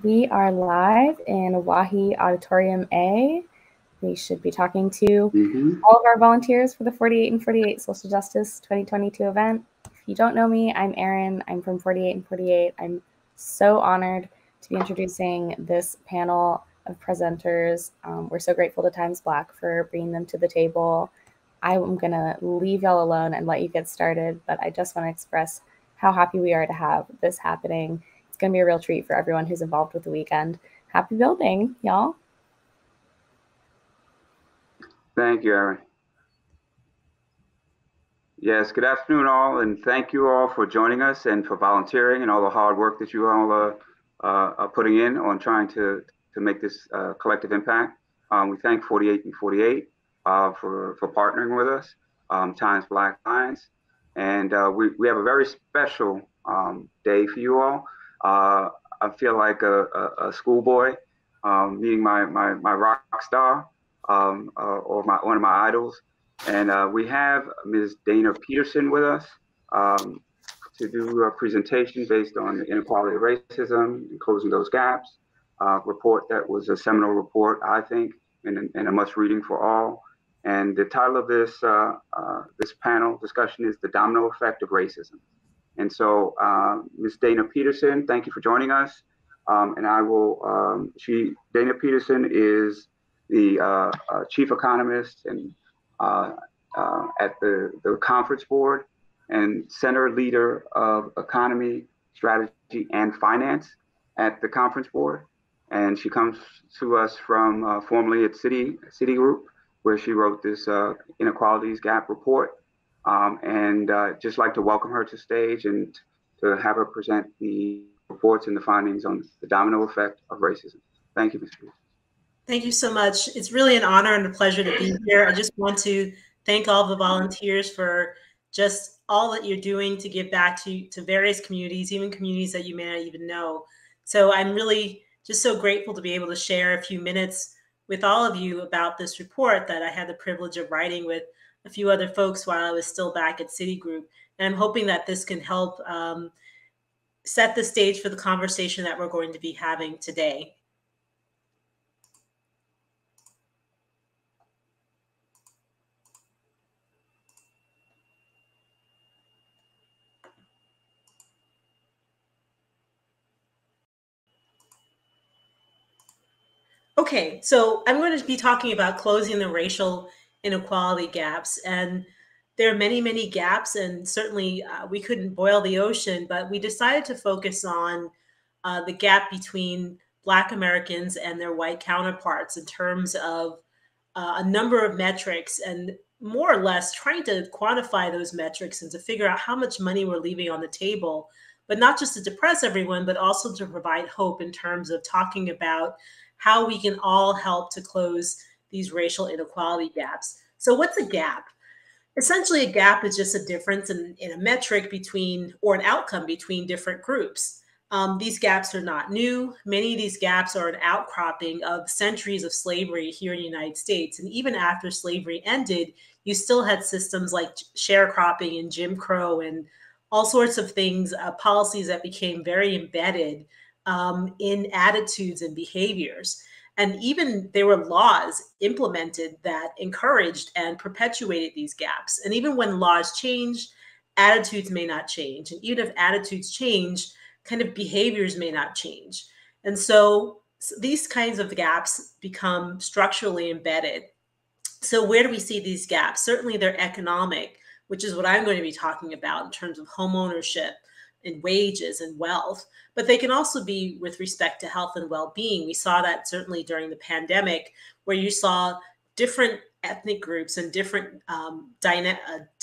We are live in Wahi Auditorium A. We should be talking to all of our volunteers for the 48 and 48 Social Justice 2022 event. If you don't know me, I'm Erin. I'm from 48 and 48. I'm so honored to be introducing this panel of presenters. We're so grateful to Times Black for bringing them to the table. I'm going to leave y'all alone and let you get started, but I just want to express how happy we are to have this happening. It's going to be a real treat for everyone who's involved with the weekend. Happy building, y'all. Thank you, Erin. Yes, good afternoon all, and thank you all for joining us and for volunteering and all the hard work that you all are putting in on trying to make this collective impact. We thank 48 and 48 for partnering with us, Times Black Alliance, and we have a very special day for you all. I feel like a schoolboy meeting my rock star or one of my idols. And we have Ms. Dana Peterson with us to do a presentation based on the inequality of racism and closing those gaps. Report that was a seminal report, I think, and a must reading for all. And the title of this this panel discussion is The Domino Effect of Racism. And so Ms. Dana Peterson, thank you for joining us. And I will, Dana Peterson is the chief economist and at the conference board and center leader of economy, strategy, and finance at the conference board. And she comes to us from formerly at Citigroup, where she wrote this inequalities gap report. And just like to welcome her to stage and to have her present the reports and the findings on the domino effect of racism. Thank you, Ms. Peterson. Thank you so much. It's really an honor and a pleasure to be here. I just want to thank all the volunteers for just all that you're doing to give back to various communities, even communities that you may not even know. So I'm really just so grateful to be able to share a few minutes with all of you about this report that I had the privilege of writing with a few other folks while I was still back at Citigroup. And I'm hoping that this can help set the stage for the conversation that we're going to be having today. Okay, so I'm going to be talking about closing the racial inequality gaps. And there are many, many gaps, and certainly we couldn't boil the ocean, but we decided to focus on the gap between Black Americans and their white counterparts in terms of a number of metrics, and more or less trying to quantify those metrics and to figure out how much money we're leaving on the table, but not just to depress everyone, but also to provide hope in terms of talking about how we can all help to close these racial inequality gaps. So what's a gap? Essentially, a gap is just a difference in a metric between, or an outcome between different groups. These gaps are not new. Many of these gaps are an outcropping of centuries of slavery here in the United States. And even after slavery ended, you still had systems like sharecropping and Jim Crow and all sorts of things, policies that became very embedded in attitudes and behaviors. And even there were laws implemented that encouraged and perpetuated these gaps. And even when laws change, attitudes may not change. And even if attitudes change, kind of behaviors may not change. And so these kinds of gaps become structurally embedded. So where do we see these gaps? Certainly they're economic, which is what I'm going to be talking about in terms of home ownership and wages and wealth, but they can also be with respect to health and well-being. We saw that certainly during the pandemic, where you saw different ethnic groups and different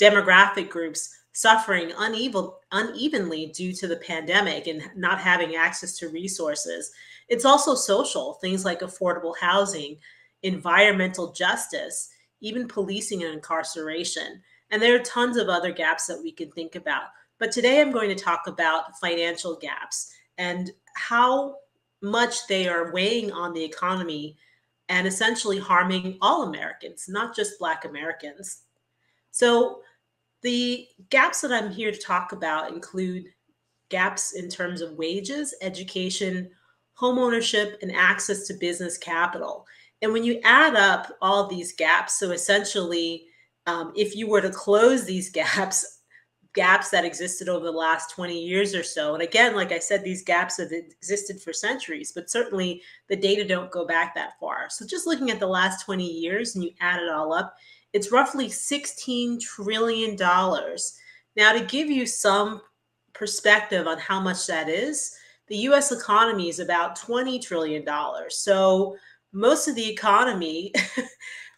demographic groups suffering unevenly due to the pandemic and not having access to resources. It's also social, things like affordable housing, environmental justice, even policing and incarceration. And there are tons of other gaps that we can think about. But today I'm going to talk about financial gaps and how much they are weighing on the economy and essentially harming all Americans, not just Black Americans. So the gaps that I'm here to talk about include gaps in terms of wages, education, home ownership, and access to business capital. And when you add up all of these gaps, so essentially, if you were to close these gaps that existed over the last 20 years or so, and again, like I said, these gaps have existed for centuries, but certainly the data don't go back that far. So just looking at the last 20 years and you add it all up, it's roughly $16 trillion. Now, to give you some perspective on how much that is, the US economy is about $20 trillion. So most of the economy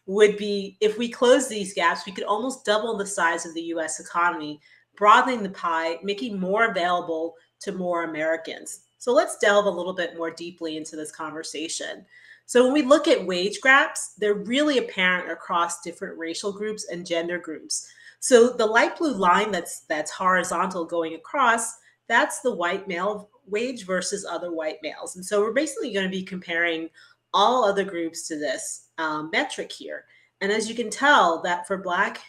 would be, if we close these gaps, we could almost double the size of the US economy, broadening the pie, making more available to more Americans. So let's delve a little bit more deeply into this conversation. So when we look at wage gaps, they're really apparent across different racial groups and gender groups. So the light blue line that's horizontal going across, that's the white male wage versus other white males. And so we're basically going to be comparing all other groups to this metric here. And as you can tell, that for Black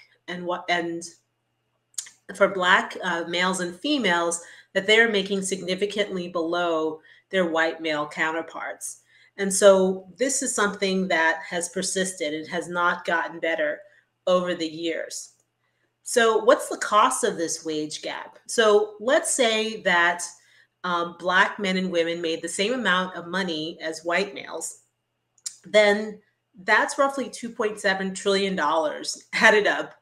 males and females, that they're making significantly below their white male counterparts. And so this is something that has persisted and has not gotten better over the years. So what's the cost of this wage gap? So let's say that Black men and women made the same amount of money as white males, then that's roughly $2.7 trillion added up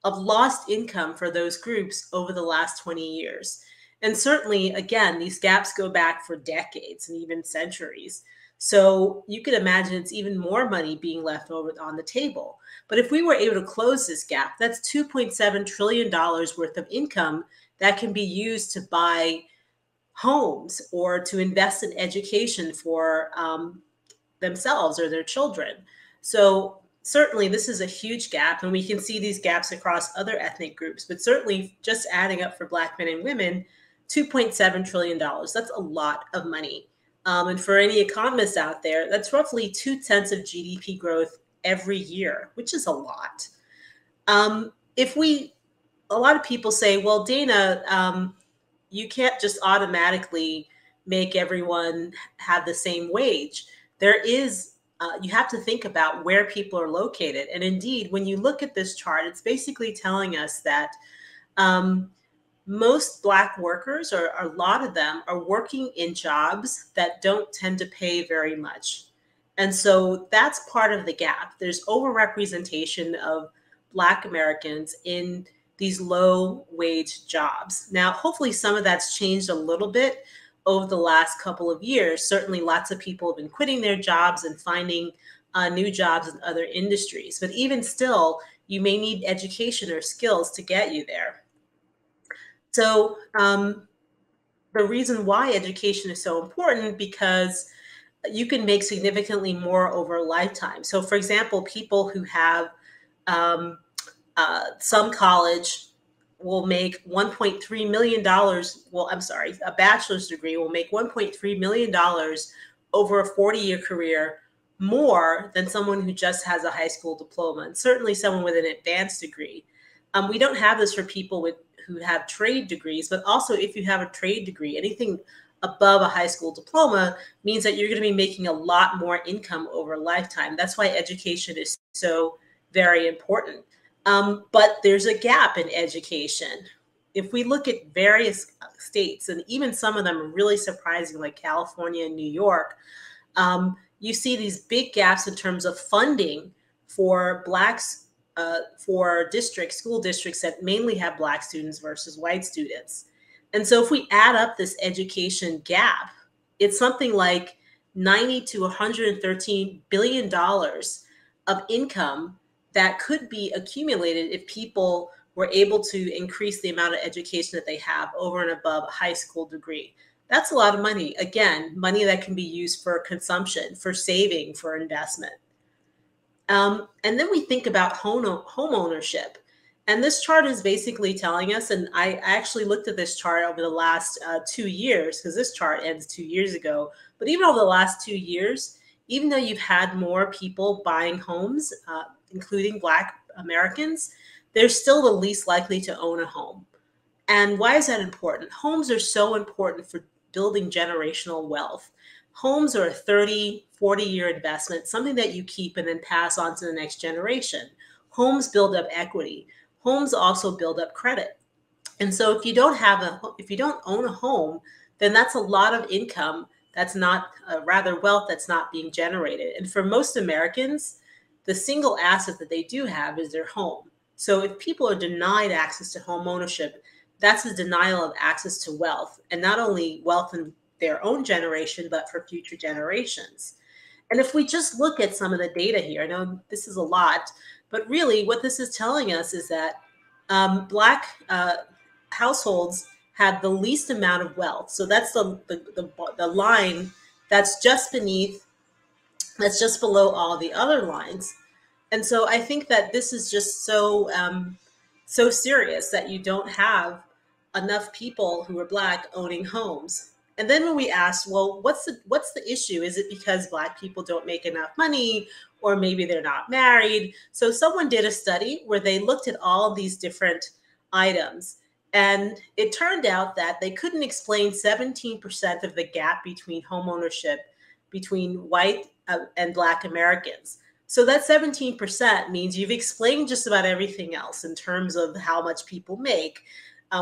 of lost income for those groups over the last 20 years. And certainly, again, these gaps go back for decades and even centuries. So you can imagine it's even more money being left over on the table. But if we were able to close this gap, that's $2.7 trillion worth of income that can be used to buy homes or to invest in education for themselves or their children. So certainly this is a huge gap, and we can see these gaps across other ethnic groups, but certainly just adding up for Black men and women, $2.7 trillion. That's a lot of money. And for any economists out there, that's roughly 0.2 of GDP growth every year, which is a lot. A lot of people say, well, Dana, you can't just automatically make everyone have the same wage. There is, you have to think about where people are located. And indeed, when you look at this chart, it's basically telling us that most Black workers, or a lot of them, are working in jobs that don't tend to pay very much. And so that's part of the gap. There's overrepresentation of Black Americans in these low wage jobs. Now, hopefully some of that's changed a little bit over the last couple of years. Certainly lots of people have been quitting their jobs and finding new jobs in other industries. But even still, you may need education or skills to get you there. So the reason why education is so important, because you can make significantly more over a lifetime. So for example, people who have some college will make $1.3 million. Well, I'm sorry, a bachelor's degree will make $1.3 million over a 40-year career, more than someone who just has a high school diploma, and certainly someone with an advanced degree. We don't have this for people who have trade degrees, but also if you have a trade degree, anything above a high school diploma means that you're going to be making a lot more income over a lifetime. That's why education is so very important. But there's a gap in education. If we look at various states, and even some of them are really surprising, like California and New York, you see these big gaps in terms of funding for Blacks, for school districts that mainly have Black students versus white students. And so if we add up this education gap, it's something like $90 to $113 billion of income that could be accumulated if people were able to increase the amount of education that they have over and above a high school degree. That's a lot of money. Again, money that can be used for consumption, for saving, for investment. And then we think about home ownership. And this chart is basically telling us, and I actually looked at this chart over the last 2 years, because this chart ends 2 years ago. But even over the last 2 years, even though you've had more people buying homes, including Black Americans, they're still the least likely to own a home. And why is that important? Homes are so important for building generational wealth. homes are a 30, 40-year investment, something that you keep and then pass on to the next generation. Homes build up equity. Homes also build up credit. And so if you don't own a home, then that's a lot of income that's not, rather wealth that's not being generated. And for most Americans, the single asset that they do have is their home. So if people are denied access to home ownership, that's a denial of access to wealth, and not only wealth in their own generation, but for future generations. And if we just look at some of the data here, I know this is a lot, but really what this is telling us is that Black households have the least amount of wealth. So that's the line that's just below all the other lines. And so I think that this is just so serious that you don't have enough people who are Black owning homes. And then when we asked, well, what's the issue? Is it because Black people don't make enough money, or maybe they're not married? So someone did a study where they looked at all of these different items, and it turned out that they couldn't explain 17% of the gap between home ownership between white and Black Americans. So that 17% means you've explained just about everything else in terms of how much people make,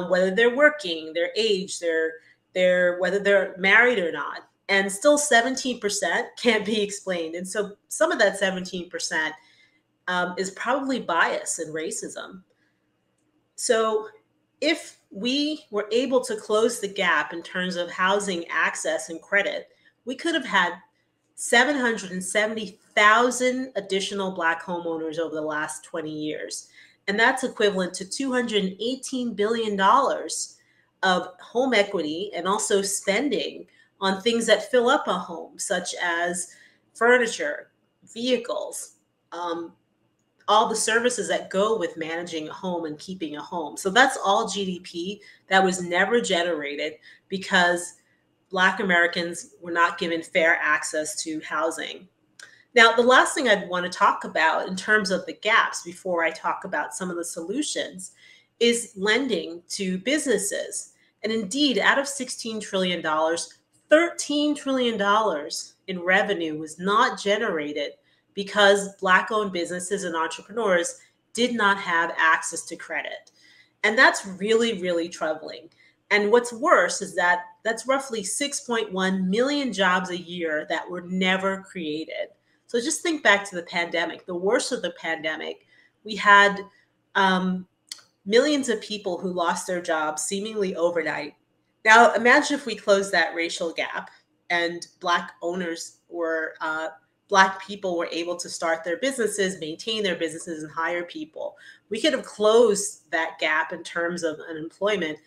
whether they're working, their age, whether they're married or not. And still 17% can't be explained. And so some of that 17% is probably bias and racism. So if we were able to close the gap in terms of housing access and credit, we could have had 770,000 additional Black homeowners over the last 20 years. And that's equivalent to $218 billion of home equity, and also spending on things that fill up a home, such as furniture, vehicles, all the services that go with managing a home and keeping a home. So that's all GDP that was never generated because Black Americans were not given fair access to housing. Now, the last thing I'd want to talk about in terms of the gaps before I talk about some of the solutions is lending to businesses. And indeed, out of $16 trillion, $13 trillion in revenue was not generated because Black-owned businesses and entrepreneurs did not have access to credit. And that's really, really troubling. And what's worse is that that's roughly 6.1 million jobs a year that were never created. So just think back to the pandemic. The worst of the pandemic, we had millions of people who lost their jobs seemingly overnight. Now, imagine if we closed that racial gap and Black owners were, Black people were able to start their businesses, maintain their businesses, and hire people. We could have closed that gap in terms of unemployment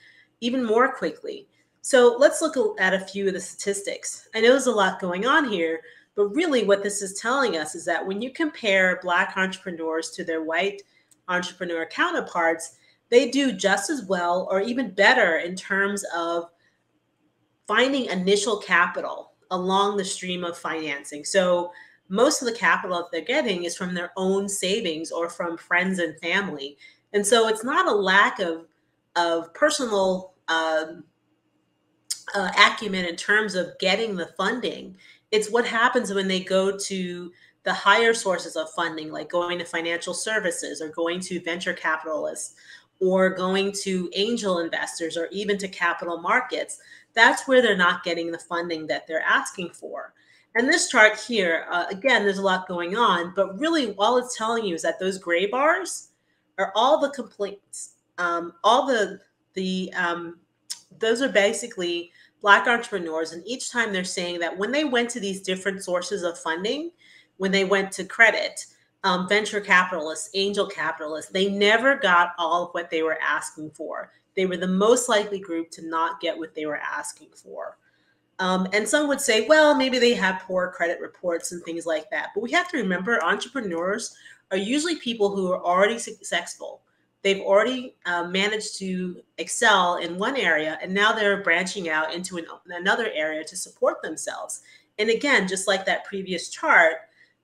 even more quickly. So let's look at a few of the statistics. I know there's a lot going on here, but really what this is telling us is that when you compare Black entrepreneurs to their white entrepreneur counterparts, they do just as well or even better in terms of finding initial capital along the stream of financing. So most of the capital that they're getting is from their own savings or from friends and family. And so it's not a lack of personal acumen in terms of getting the funding. It's what happens when they go to the higher sources of funding, like going to financial services or going to venture capitalists or going to angel investors or even to capital markets. That's where they're not getting the funding that they're asking for. And this chart here, again, there's a lot going on, but really all it's telling you is that those gray bars are all the complaints. Those are basically Black entrepreneurs. And each time they're saying that when they went to these different sources of funding, when they went to credit, venture capitalists, angel capitalists, they never got all of what they were asking for. They were the most likely group to not get what they were asking for. And some would say, well, maybe they have poor credit reports and things like that. But we have to remember entrepreneurs are usually people who are already successful. They've already managed to excel in one area, and now they're branching out into another area to support themselves. And again, just like that previous chart,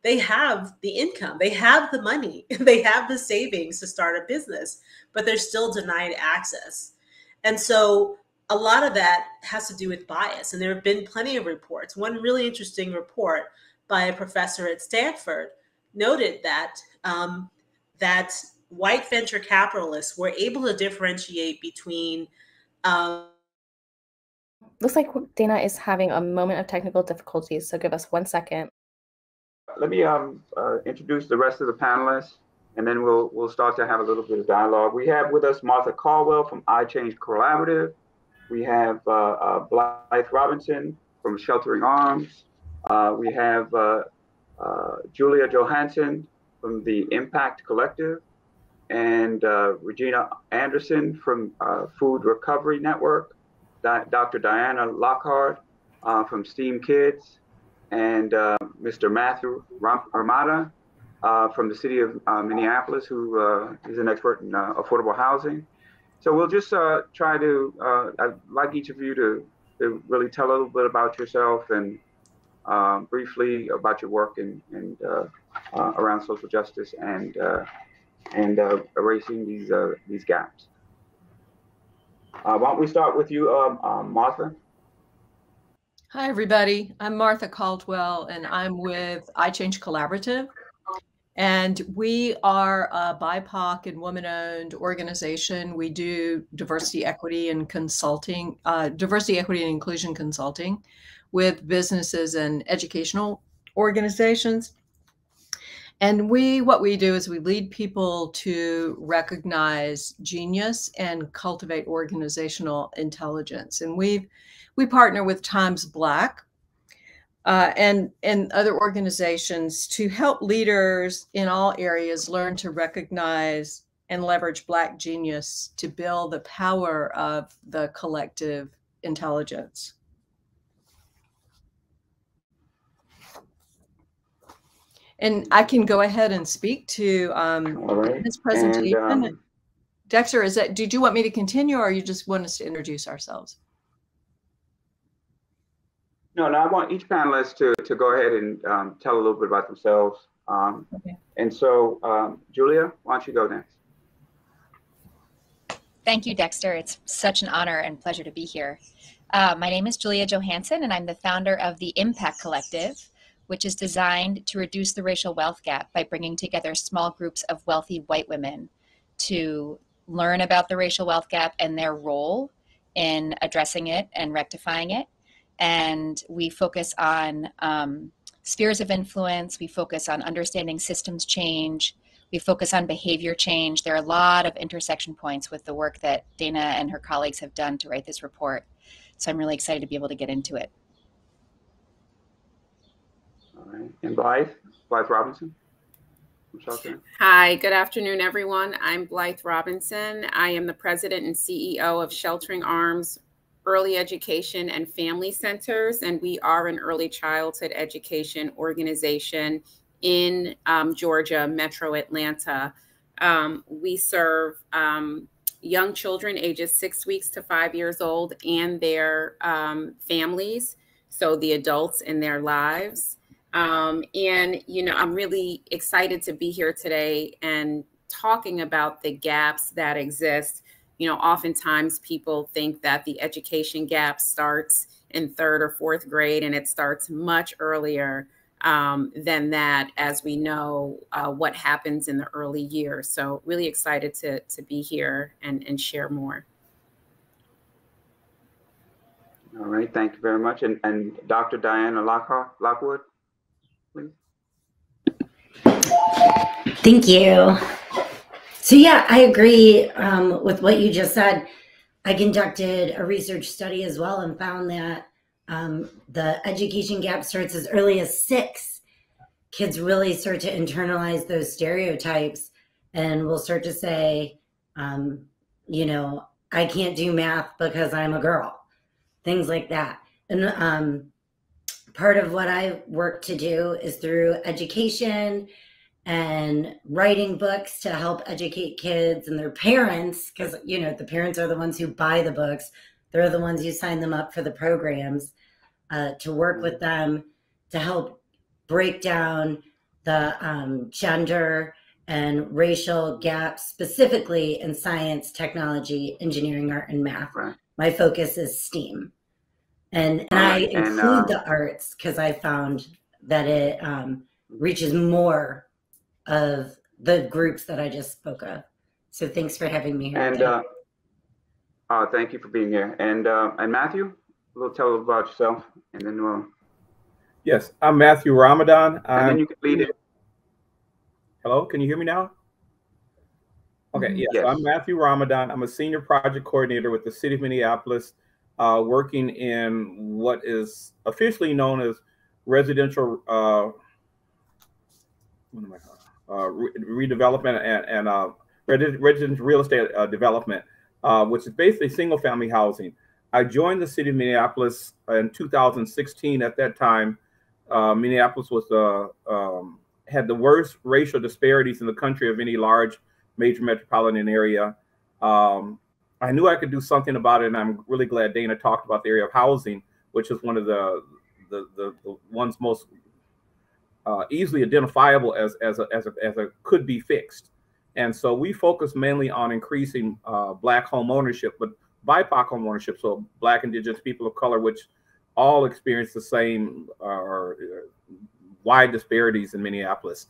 they have the income, they have the money, they have the savings to start a business, but they're still denied access. And so a lot of that has to do with bias. And there have been plenty of reports. One really interesting report by a professor at Stanford noted that that white venture capitalists were able to differentiate between Looks like Dana is having a moment of technical difficulties, so give us 1 second. Let me introduce the rest of the panelists, and then we'll start to have a little bit of dialogue. We have with us Martha Caldwell from iChange Collaborative. We have Blythe Robinson from Sheltering Arms. We have Julia Johannsen from the Impact Collective, and Regina Anderson from Food Recovery Network, Dr. Diana Lockhart from STEAM Kids, and Mr. Matthew Ramada from the city of Minneapolis, who is an expert in affordable housing. So we'll just try to, I'd like each of you to really tell a little bit about yourself and briefly about your work and around social justice and erasing these gaps. Why don't we start with you, Martha? Hi, everybody. I'm Martha Caldwell, and I'm with iChange Collaborative. And we are a BIPOC and woman-owned organization. We do diversity, equity, and consulting, diversity, equity, and inclusion consulting with businesses and educational organizations. And what we do is we lead people to recognize genius and cultivate organizational intelligence. And we partner with Times Black and other organizations to help leaders in all areas learn to recognize and leverage Black genius to build the power of the collective intelligence. And I can go ahead and speak to this presentation. And, Dexter, did you want me to continue, or you just want us to introduce ourselves? No, I want each panelist to go ahead and tell a little bit about themselves. Okay. And so, Julia, why don't you go next? Thank you, Dexter. It's such an honor and pleasure to be here. My name is Julia Johannsen, and I'm the founder of the Impact Collective, which is designed to reduce the racial wealth gap by bringing together small groups of wealthy white women to learn about the racial wealth gap and their role in addressing it and rectifying it. And we focus on spheres of influence. We focus on understanding systems change. We focus on behavior change. There are a lot of intersection points with the work that Dana and her colleagues have done to write this report. So I'm really excited to be able to get into it. All right. And Blythe Robinson. Hi, good afternoon, everyone. I'm Blythe Robinson. I am the president and CEO of Sheltering Arms Early Education and Family Centers, and we are an early childhood education organization in Georgia, Metro Atlanta. We serve young children ages 6 weeks to 5 years old and their families, so the adults in their lives. And, I'm really excited to be here today and talking about the gaps that exist. Oftentimes people think that the education gap starts in 3rd or 4th grade, and it starts much earlier than that, as we know what happens in the early years. So really excited to be here and share more. All right, thank you very much. And Dr. Diana Lockwood, please. Thank you. So yeah, I agree with what you just said. I conducted a research study as well and found that the education gap starts as early as 6. Kids really start to internalize those stereotypes and will start to say, I can't do math because I'm a girl, things like that. And part of what I work to do is through education and writing books to help educate kids and their parents, because, the parents are the ones who buy the books. They're the ones who sign them up for the programs, to work with them to help break down the gender and racial gaps, specifically in science, technology, engineering, art, and math. Right. my focus is STEAM. And I include the arts because I found that it reaches more of the groups that I just spoke of. So thanks for having me here. And thank you for being here. And Matthew, tell us about yourself, and then we'll. Yes, I'm Matthew Ramadan. And then you can lead it. Hello, can you hear me now? Okay, yes. Yes. So I'm Matthew Ramadan. I'm a senior project coordinator with the City of Minneapolis, working in what is officially known as residential redevelopment and residential real estate development, which is basically single family housing. I joined the City of Minneapolis in 2016. At that time, Minneapolis was had the worst racial disparities in the country of any large major metropolitan area. I knew I could do something about it, and I'm really glad Dana talked about the area of housing, which is one of the ones most easily identifiable as a could be fixed. And so we focus mainly on increasing Black home ownership, but BIPOC home ownership, so Black, Indigenous, people of color, which all experience the same wide disparities in Minneapolis.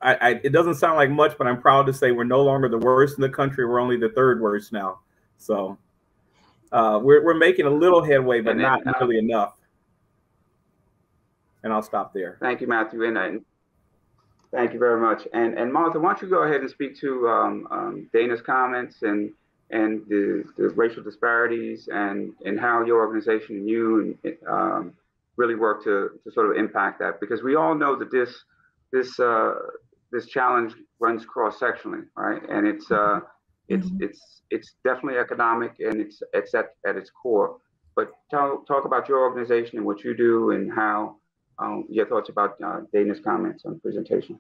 It doesn't sound like much, but I'm proud to say we're no longer the worst in the country. We're only the third worst now. So we're making a little headway, but not really enough. And I'll stop there. Thank you, Matthew. And thank you very much. And Martha, why don't you go ahead and speak to Dana's comments and the racial disparities and how your organization and you really work to sort of impact that, because we all know that this challenge runs cross-sectionally, right? And it's definitely economic, and it's at its core. But talk about your organization and what you do, and how your thoughts about Dana's comments on the presentation.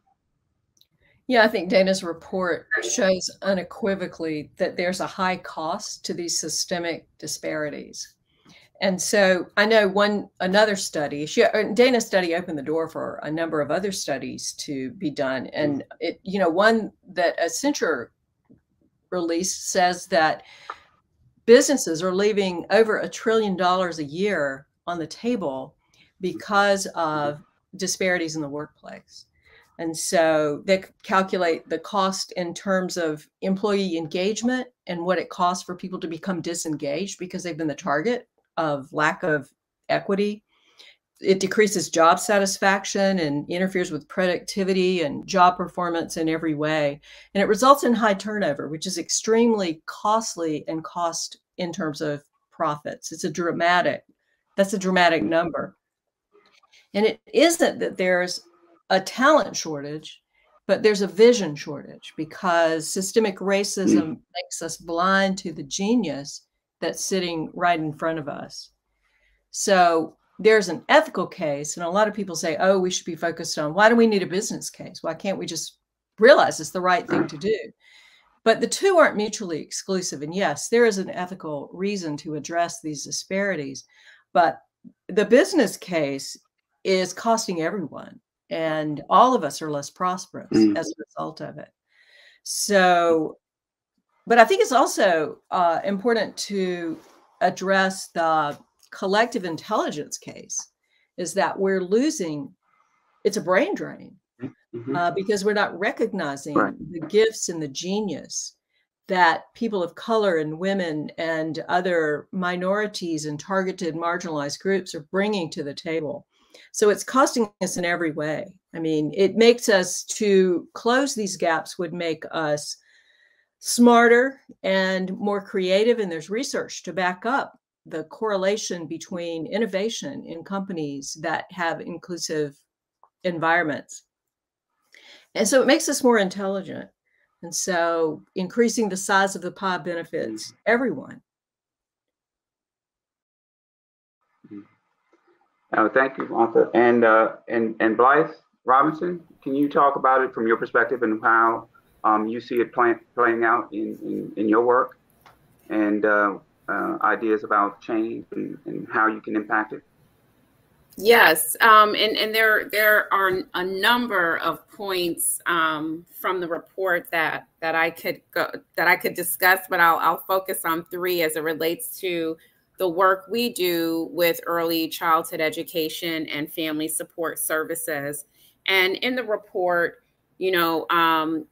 Yeah, I think Dana's report shows unequivocally that there's a high cost to these systemic disparities. And so I know another study, Dana's study opened the door for a number of other studies to be done. And one that Accenture released says that businesses are leaving over $1 trillion a year on the table because of disparities in the workplace. And so they calculate the cost in terms of employee engagement and what it costs for people to become disengaged because they've been the target of lack of equity. It decreases job satisfaction and interferes with productivity and job performance in every way. And it results in high turnover, which is extremely costly and cost in terms of profits. That's a dramatic number. And it isn't that there's a talent shortage, but there's a vision shortage, because systemic racism makes us blind to the genius that's sitting right in front of us. So there's an ethical case, and a lot of people say, oh, we should be focused on, why do we need a business case? Why can't we just realize it's the right thing to do? But the two aren't mutually exclusive. And yes, there is an ethical reason to address these disparities, but the business case is costing everyone, and all of us are less prosperous as a result of it. So, but I think it's also important to address the collective intelligence case, is that we're losing, it's a brain drain because we're not recognizing the gifts and the genius that people of color and women and other minorities and targeted marginalized groups are bringing to the table. So it's costing us in every way. I mean, it makes us, to close these gaps would make us smarter and more creative. And there's research to back up the correlation between innovation in companies that have inclusive environments. And so it makes us more intelligent. And so increasing the size of the pie benefits everyone. Thank you, Martha. And Blythe Robinson, can you talk about it from your perspective and how you see it playing out in your work, and ideas about change and how you can impact it? Yes, and there are a number of points from the report that I could discuss, but I'll focus on three as it relates to the work we do with early childhood education and family support services. And in the report, Dana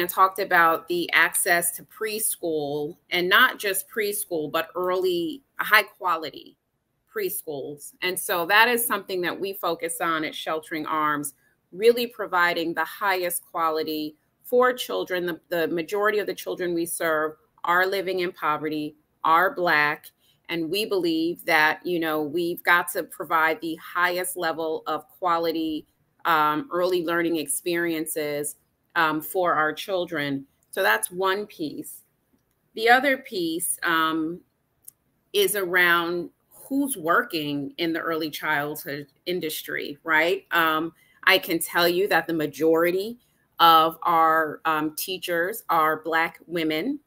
talked about the access to preschool, and not just preschool, but early high quality preschools. And so that is something that we focus on at Sheltering Arms, really providing the highest quality for children. The majority of the children we serve are living in poverty, are Black, and we believe that, we've got to provide the highest level of quality early learning experiences for our children. So that's one piece. The other piece is around who's working in the early childhood industry, right? I can tell you that the majority of our teachers are Black women,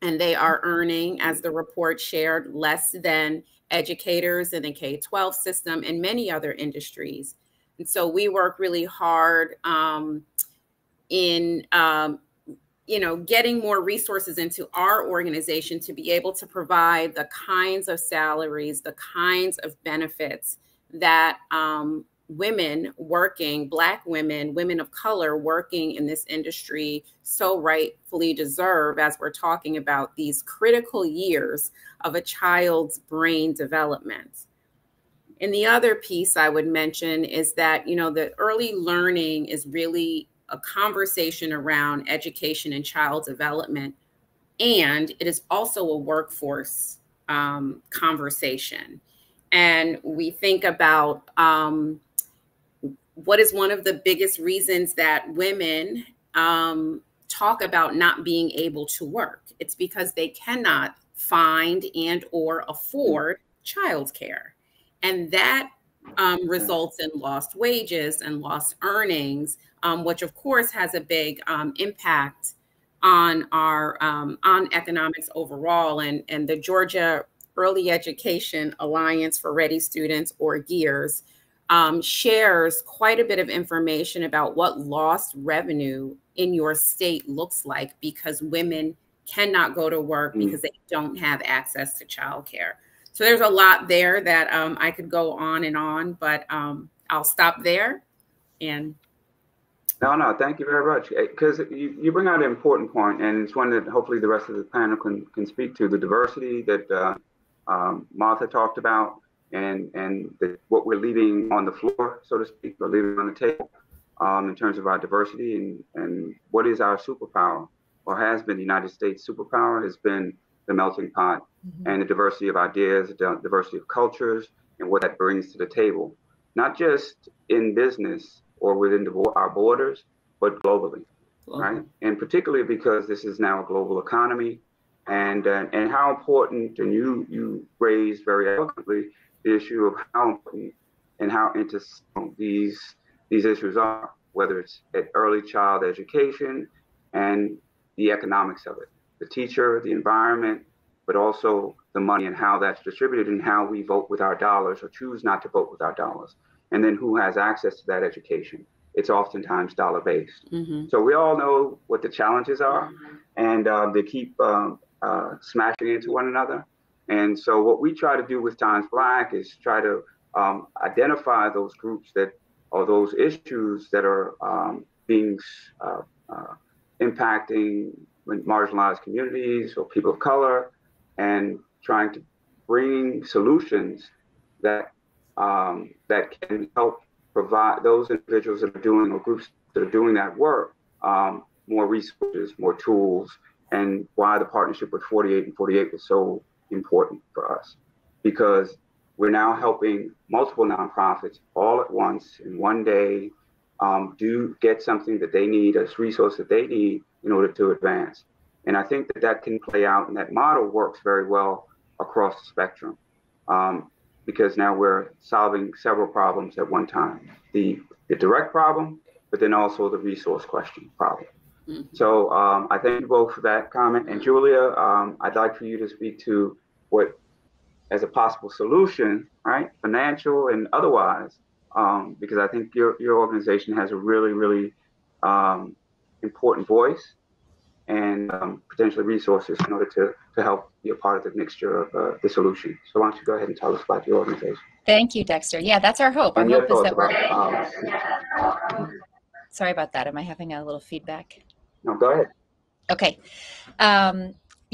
and they are earning, as the report shared, less than educators in the K-12 system and many other industries. And so we work really hard in getting more resources into our organization to be able to provide the kinds of salaries, the kinds of benefits that women working, Black women, women of color working in this industry so rightfully deserve, as we're talking about these critical years of a child's brain development. And the other piece I would mention is that, the early learning is really a conversation around education and child development, and it is also a workforce conversation. And we think about what is one of the biggest reasons that women talk about not being able to work. It's because they cannot find and or afford childcare. And that results in lost wages and lost earnings, which of course has a big impact on our on economics overall. And the Georgia Early Education Alliance for Ready Students, or GEARS, shares quite a bit of information about what lost revenue in your state looks like because women cannot go to work because they don't have access to childcare. So there's a lot there that I could go on, but I'll stop there. And No, thank you very much. Because you bring out an important point, and it's one that hopefully the rest of the panel can speak to, the diversity that Martha talked about, and what we're leaving on the floor, so to speak, or leaving on the table in terms of our diversity and what is our superpower, or has been the United States superpower, has been the melting pot and the diversity of ideas, the diversity of cultures, and what that brings to the table, not just in business or within our borders, but globally, right? And particularly because this is now a global economy, and how important, and you raised very eloquently the issue of how important and how intersectional these issues are, whether it's at early child education and the economics of it, the teacher, the environment, but also the money and how that's distributed and how we vote with our dollars or choose not to vote with our dollars. And then who has access to that education. It's oftentimes dollar-based. So we all know what the challenges are, and they keep smashing into one another. And so what we try to do with Times Black is try to identify those groups or those issues that are being impacting marginalized communities or people of color, and trying to bring solutions that can help provide those individuals that are doing, or groups that are doing that work, more resources, more tools, and why the partnership with 48 and 48 was so important for us, because we're now helping multiple nonprofits all at once in one day do get something that they need, a resource that they need in order to advance. And I think that can play out, and that model works very well across the spectrum, because now we're solving several problems at one time. The direct problem, but then also the resource question problem. So I thank you both for that comment. And Julia, I'd like for you to speak to what as a possible solution, right? Financial and otherwise, because I think your organization has a really, really important voice and potentially resources in order to help be a part of the mixture of the solution. So why don't you go ahead and tell us about your organization? Thank you, Dexter. Yeah, that's our hope. Our hope is that we're... Sorry about that. Am I having a little feedback? No, go ahead. Okay.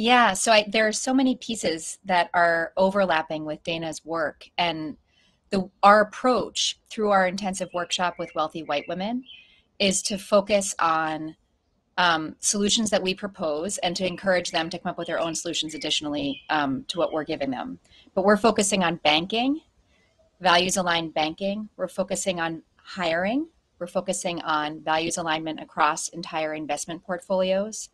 Yeah, so there are so many pieces that are overlapping with Dana's work, and our approach through our intensive workshop with wealthy white women is to focus on solutions that we propose and to encourage them to come up with their own solutions additionally to what we're giving them. But we're focusing on banking, values-aligned banking. We're focusing on hiring. We're focusing on values alignment across entire investment portfolios.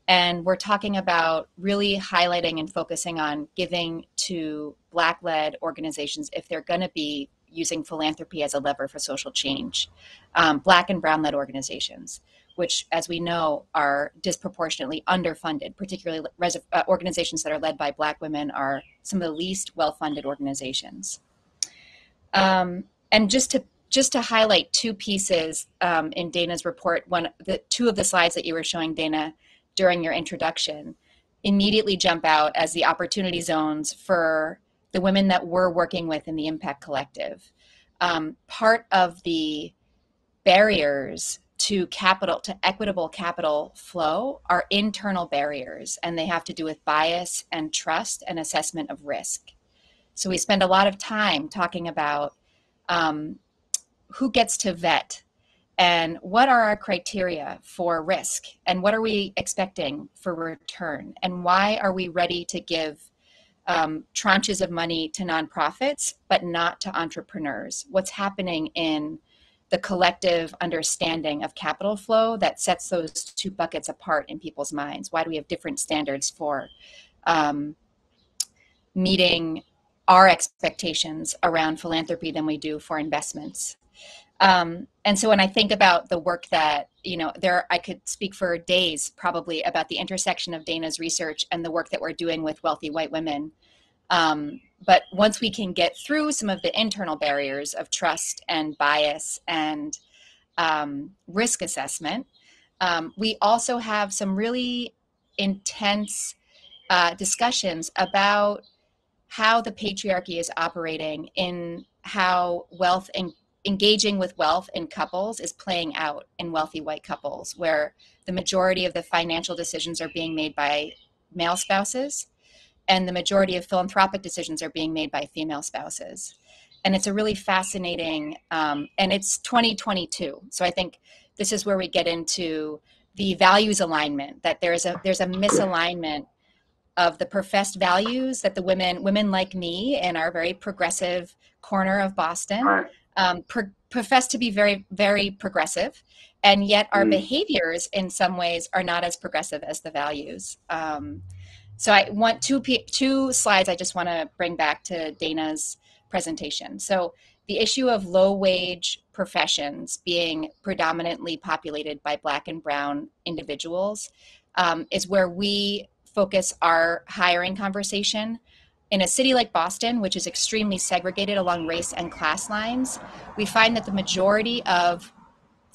And we're talking about really highlighting and focusing on giving to Black-led organizations if they're going to be using philanthropy as a lever for social change. Black and Brown-led organizations, which, as we know, are disproportionately underfunded, particularly organizations that are led by Black women are some of the least well-funded organizations. And just to highlight two pieces in Dana's report, two of the slides that you were showing, Dana, during your introduction, immediately jump out as the opportunity zones for the women that we're working with in the Impact Collective. Part of the barriers to equitable capital flow are internal barriers, and they have to do with bias and trust and assessment of risk. So we spend a lot of time talking about who gets to vet and what are our criteria for risk and what are we expecting for return and why are we ready to give tranches of money to nonprofits but not to entrepreneurs. What's happening in the collective understanding of capital flow that sets those two buckets apart in people's minds? Why do we have different standards for meeting our expectations around philanthropy than we do for investments? And so when I think about the work that, I could speak for days probably about the intersection of Dana's research and the work that we're doing with wealthy white women. But once we can get through some of the internal barriers of trust and bias and risk assessment, we also have some really intense discussions about how the patriarchy is operating in how wealth and engaging with wealth in couples is playing out in wealthy white couples, where the majority of the financial decisions are being made by male spouses and the majority of philanthropic decisions are being made by female spouses. And it's a really fascinating, and it's 2022. So I think this is where we get into the values alignment, that there's a misalignment of the professed values that the women like me in our very progressive corner of Boston profess to be very, very progressive, and yet our behaviors in some ways are not as progressive as the values. So I want two slides I just want to bring back to Dana's presentation. So the issue of low wage professions being predominantly populated by Black and Brown individuals is where we focus our hiring conversation. In a city like Boston, which is extremely segregated along race and class lines, we find that the majority of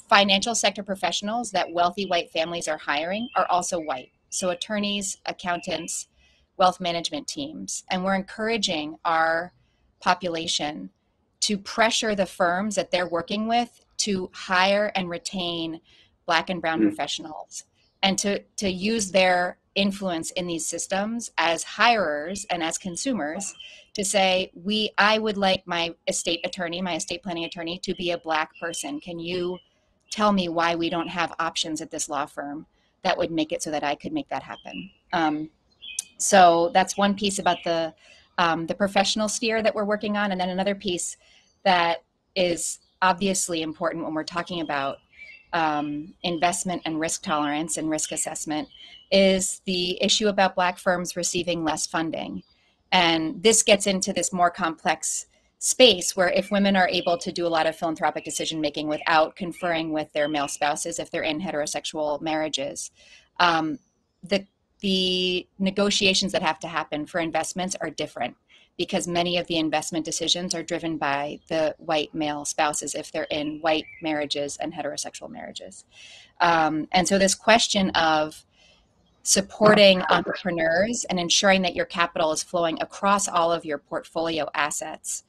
financial sector professionals that wealthy white families are hiring are also white. So attorneys, accountants, wealth management teams. And we're encouraging our population to pressure the firms that they're working with to hire and retain Black and Brown professionals, and to use their influence in these systems as hirers and as consumers to say, I would like my estate planning attorney to be a Black person. Can you tell me why we don't have options at this law firm that would make it so that I could make that happen? So that's one piece about the professional sphere that we're working on. And then another piece that is obviously important when we're talking about investment and risk tolerance and risk assessment is the issue about Black firms receiving less funding. And this gets into this more complex space where if women are able to do a lot of philanthropic decision making without conferring with their male spouses, if they're in heterosexual marriages, the negotiations that have to happen for investments are different. because many of the investment decisions are driven by the white male spouses if they're in white marriages and heterosexual marriages. And so this question of supporting entrepreneurs and ensuring that your capital is flowing across all of your portfolio assets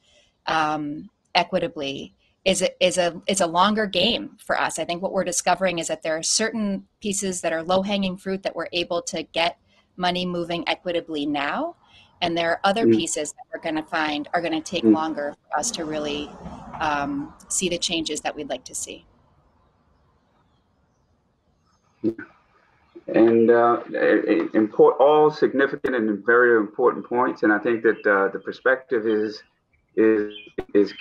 equitably is a longer game for us. I think what we're discovering is that there are certain pieces that are low-hanging fruit that we're able to get money moving equitably now, and there are other pieces that we're going to find are going to take longer for us to really see the changes that we'd like to see. And all significant and very important points. And I think that the perspective is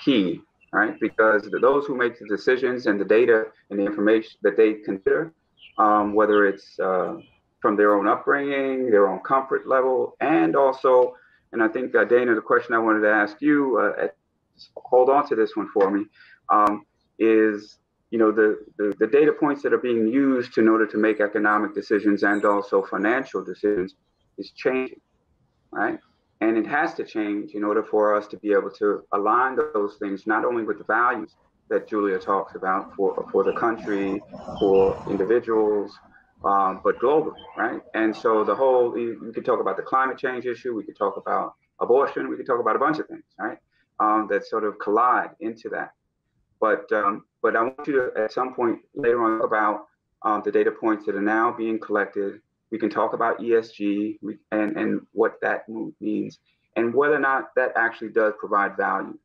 key, right? Because those who make the decisions and the data and the information that they consider, whether it's from their own upbringing, their own comfort level, and also, and I think, Dana, the question I wanted to ask you, hold on to this one for me, is, you know, the data points that are being used in order to make economic decisions and also financial decisions is changing, right? And it has to change in order for us to be able to align those things, not only with the values that Julia talks about for the country, for individuals, but globally, right? And so the whole, we could talk about the climate change issue, we could talk about abortion, we could talk about a bunch of things, right? That sort of collide into that. But I want you to, at some point later on, talk about the data points that are now being collected. We can talk about ESG and what that means, and whether or not that actually does provide value.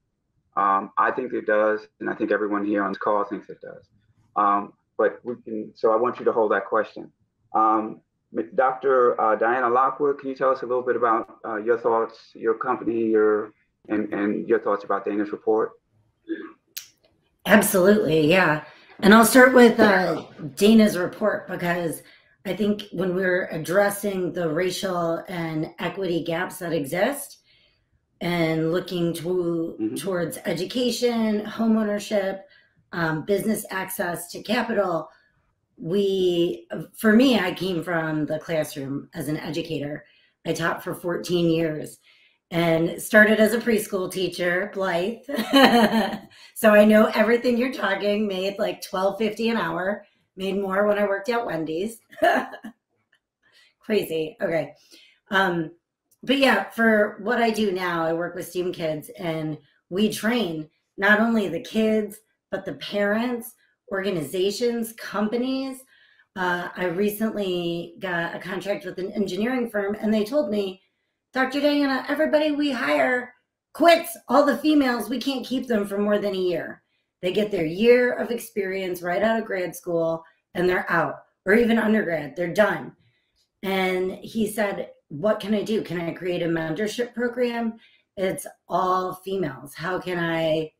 I think it does, and I think everyone here on this call thinks it does. But we can, so I want you to hold that question. Dr. Diana Lockwood, can you tell us a little bit about your thoughts, your company, and your thoughts about Dana's report? Absolutely, yeah. And I'll start with Dana's report, because I think when we're addressing the racial and equity gaps that exist and looking towards education, homeownership, business access to capital, for me, I came from the classroom as an educator. I taught for 14 years. And started as a preschool teacher, Blythe. So I know everything you're talking, made like $12.50 an hour, made more when I worked at Wendy's. Crazy, okay. But yeah, for what I do now, I work with STEAM kids, and we train not only the kids, but the parents, organizations, companies. I recently got a contract with an engineering firm, and they told me, Dr. Diana, everybody we hire quits, all the females, we can't keep them for more than a year. They get their year of experience right out of grad school and they're out, or even undergrad, they're done. And he said, what can I do? Can I create a mentorship program? It's all females. How can I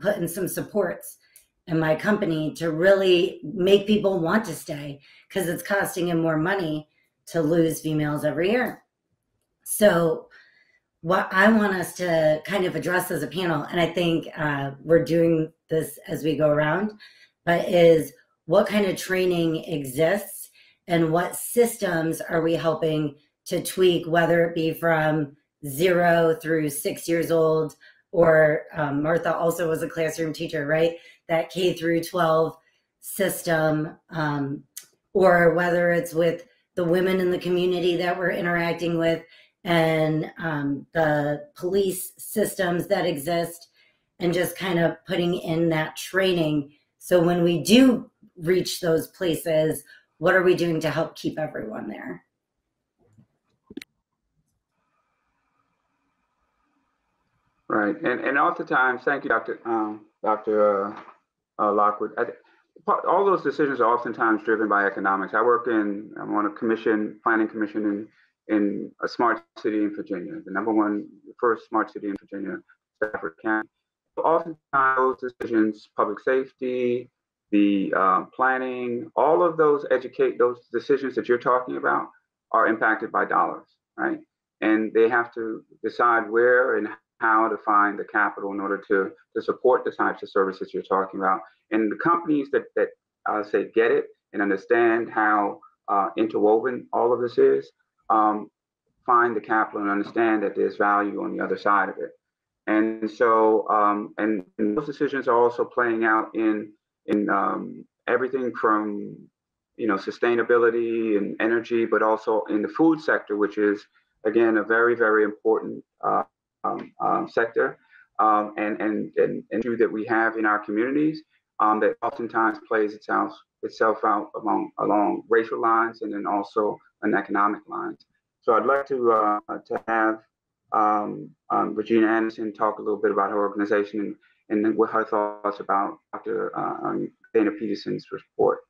put in some supports in my company to really make people want to stay? Because it's costing him more money to lose females every year. So what I want us to kind of address as a panel, and I think we're doing this as we go around, but is what kind of training exists and what systems are we helping to tweak, whether it be from 0 through 6 years old, or Martha also was a classroom teacher, right? That K through 12 system, or whether it's with the women in the community that we're interacting with, and the police systems that exist, and just kind of putting in that training. So when we do reach those places, what are we doing to help keep everyone there? Right, and oftentimes, thank you, Dr. Lockwood. All those decisions are oftentimes driven by economics. I'm on a planning commission in a smart city in Virginia, the first smart city in Virginia, Stafford County. Oftentimes those decisions, public safety, the planning, all of those decisions that you're talking about are impacted by dollars, right? And they have to decide where and how to find the capital in order to support the types of services you're talking about. And the companies that I say get it and understand how interwoven all of this is, find the capital and understand that there's value on the other side of it. And so, and those decisions are also playing out in everything from, you know, sustainability and energy, but also in the food sector, which is, again, a very, very important sector, and issue that we have in our communities, that oftentimes plays itself out along racial lines and then also on economic lines. So I'd like to have Regina Anderson talk a little bit about her organization and what her thoughts about Dr. Dana Peterson's report.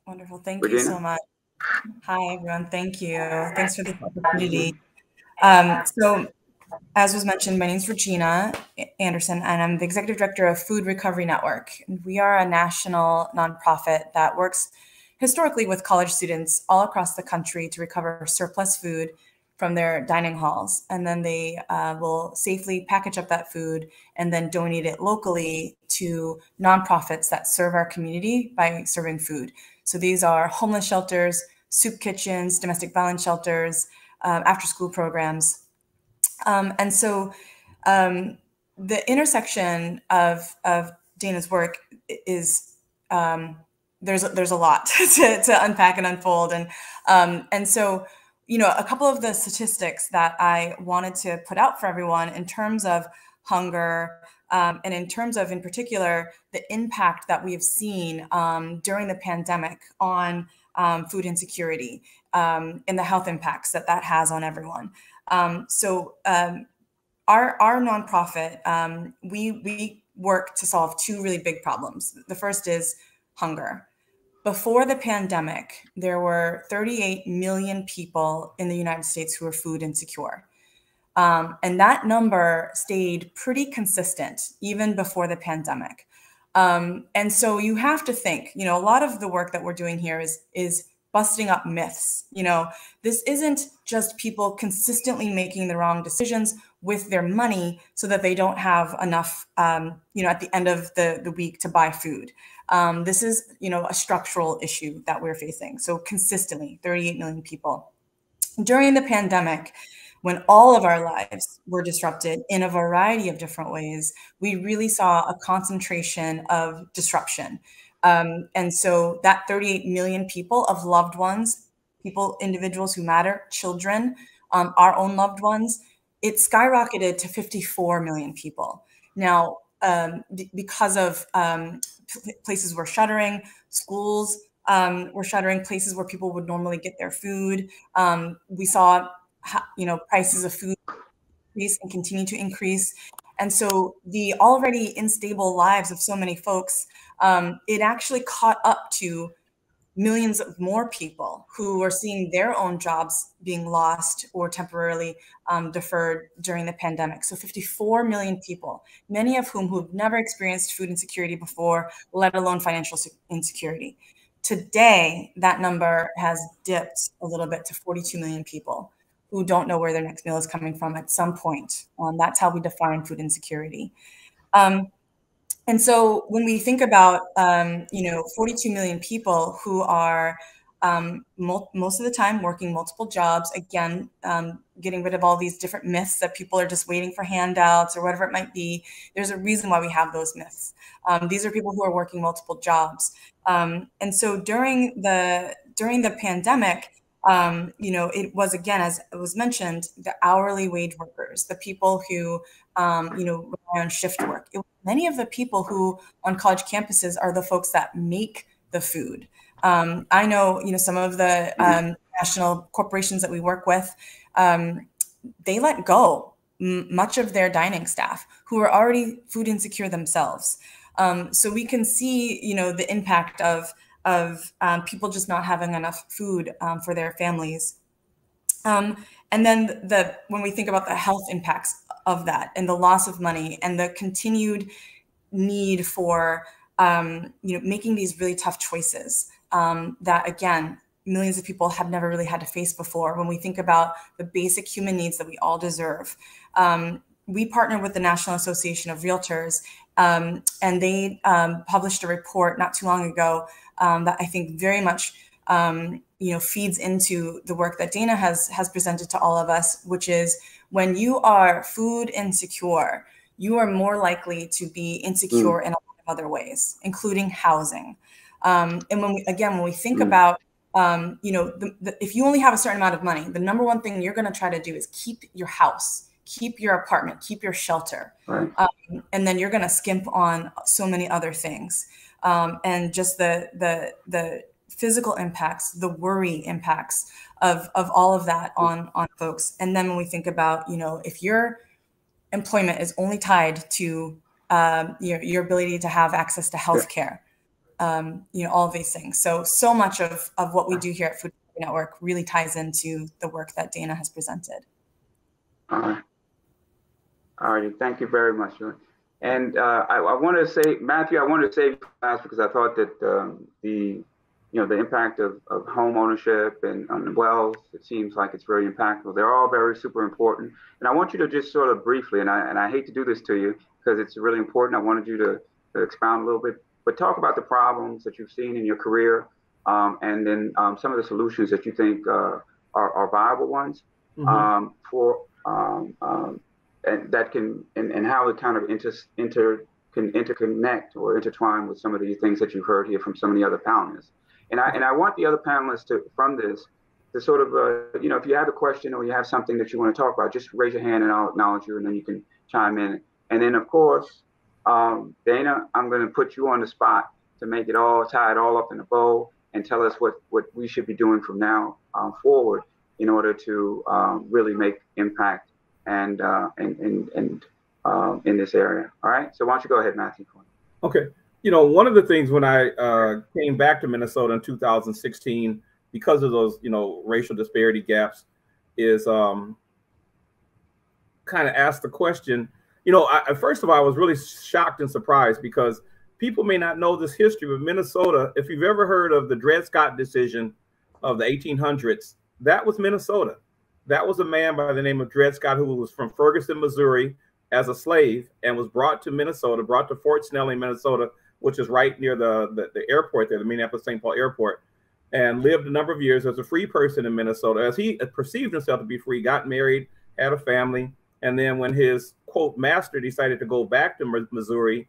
Wonderful. Thank Regina? you so much. Hi, everyone. Thank you. Thanks for this opportunity. So, as was mentioned, my name is Regina Anderson, and I'm the Executive Director of Food Recovery Network. We are a national nonprofit that works historically with college students all across the country to recover surplus food from their dining halls. And then they will safely package up that food and then donate it locally to nonprofits that serve our community by serving food. So these are homeless shelters, soup kitchens, domestic violence shelters, after-school programs. And so the intersection of Dana's work is, there's a lot to unpack and unfold. And so, you know, a couple of the statistics that I wanted to put out for everyone in terms of hunger, and in terms of, in particular, the impact that we have seen during the pandemic on food insecurity, and the health impacts that has on everyone. So our nonprofit, we work to solve two really big problems. The first is hunger. Before the pandemic, there were 38 million people in the United States who were food insecure. And that number stayed pretty consistent even before the pandemic. And so you have to think, you know, a lot of the work that we're doing here is busting up myths. You know, this isn't just people consistently making the wrong decisions with their money so that they don't have enough, you know, at the end of the week to buy food. This is, you know, a structural issue that we're facing. So consistently, 38 million people. During the pandemic, when all of our lives were disrupted in a variety of different ways, we really saw a concentration of disruption. And so that 38 million people of loved ones, individuals who matter, children, our own loved ones, it skyrocketed to 54 million people. Now, because of places were shuttering, schools were shuttering, places where people would normally get their food. We saw, you know, prices of food increase and continue to increase. And so the already unstable lives of so many folks, it actually caught up to millions of more people who were seeing their own jobs being lost or temporarily deferred during the pandemic. So 54 million people, many of whom who've never experienced food insecurity before, let alone financial insecurity. Today, that number has dipped a little bit to 42 million people who don't know where their next meal is coming from at some point. That's how we define food insecurity. And so when we think about, you know, 42 million people who are most of the time working multiple jobs, again, getting rid of all these different myths that people are just waiting for handouts or whatever it might be, there's a reason why we have those myths. These are people who are working multiple jobs. And so during the pandemic, you know, it was, again, as it was mentioned, the hourly wage workers, the people who, you know, rely on shift work. Many of the people who on college campuses are the folks that make the food. I know, you know, some of the national corporations that we work with, they let go much of their dining staff who are already food insecure themselves. So we can see, you know, the impact of people just not having enough food for their families. And then when we think about the health impacts of that and the loss of money and the continued need for, you know, making these really tough choices that, again, millions of people have never really had to face before. When we think about the basic human needs that we all deserve, we partner with the National Association of Realtors, and they published a report not too long ago that I think very much feeds into the work that Dana has presented to all of us, which is when you are food insecure, you are more likely to be insecure in a lot of other ways, including housing. And when we think about, if you only have a certain amount of money, the number one thing you're going to try to do is keep your house, keep your apartment, keep your shelter. Right. And then you're going to skimp on so many other things. And just the physical impacts, the worry impacts of all of that on folks. And then when we think about, if your employment is only tied to your ability to have access to healthcare, all of these things. So much of what we do here at Food Recovery Network really ties into the work that Dana has presented. All right. All righty. Thank you very much. And I want to say, Matthew, I wanted to say last because I thought that the impact of home ownership and on wealth, it seems like it's very impactful. They're all very super important. And I want you to just sort of briefly, and I hate to do this to you because it's really important. I wanted you to expound a little bit, but talk about the problems that you've seen in your career, and then some of the solutions that you think are viable ones and that can and how it kind of can interconnect or intertwine with some of the things that you've heard here from some of the other panelists. And I want the other panelists to sort of if you have a question or you have something that you want to talk about, just raise your hand and I'll acknowledge you, and then you can chime in. And then of course, Dana, I'm going to put you on the spot to tie it all up in a bow and tell us what we should be doing from now forward in order to really make impact and in this area. All right. So why don't you go ahead, Matthew? Okay. One of the things when I came back to Minnesota in 2016, because of those, racial disparity gaps, is kind of asked the question. First of all, I was really shocked and surprised because people may not know this history, but Minnesota, if you've ever heard of the Dred Scott decision of the 1800s, that was Minnesota. That was a man by the name of Dred Scott who was from Ferguson, Missouri, as a slave and was brought to Minnesota, brought to Fort Snelling, Minnesota, which is right near the airport there, the Minneapolis-St. Paul Airport, and lived a number of years as a free person in Minnesota. As he perceived himself to be free, got married, had a family, and then when his, quote, master decided to go back to Missouri,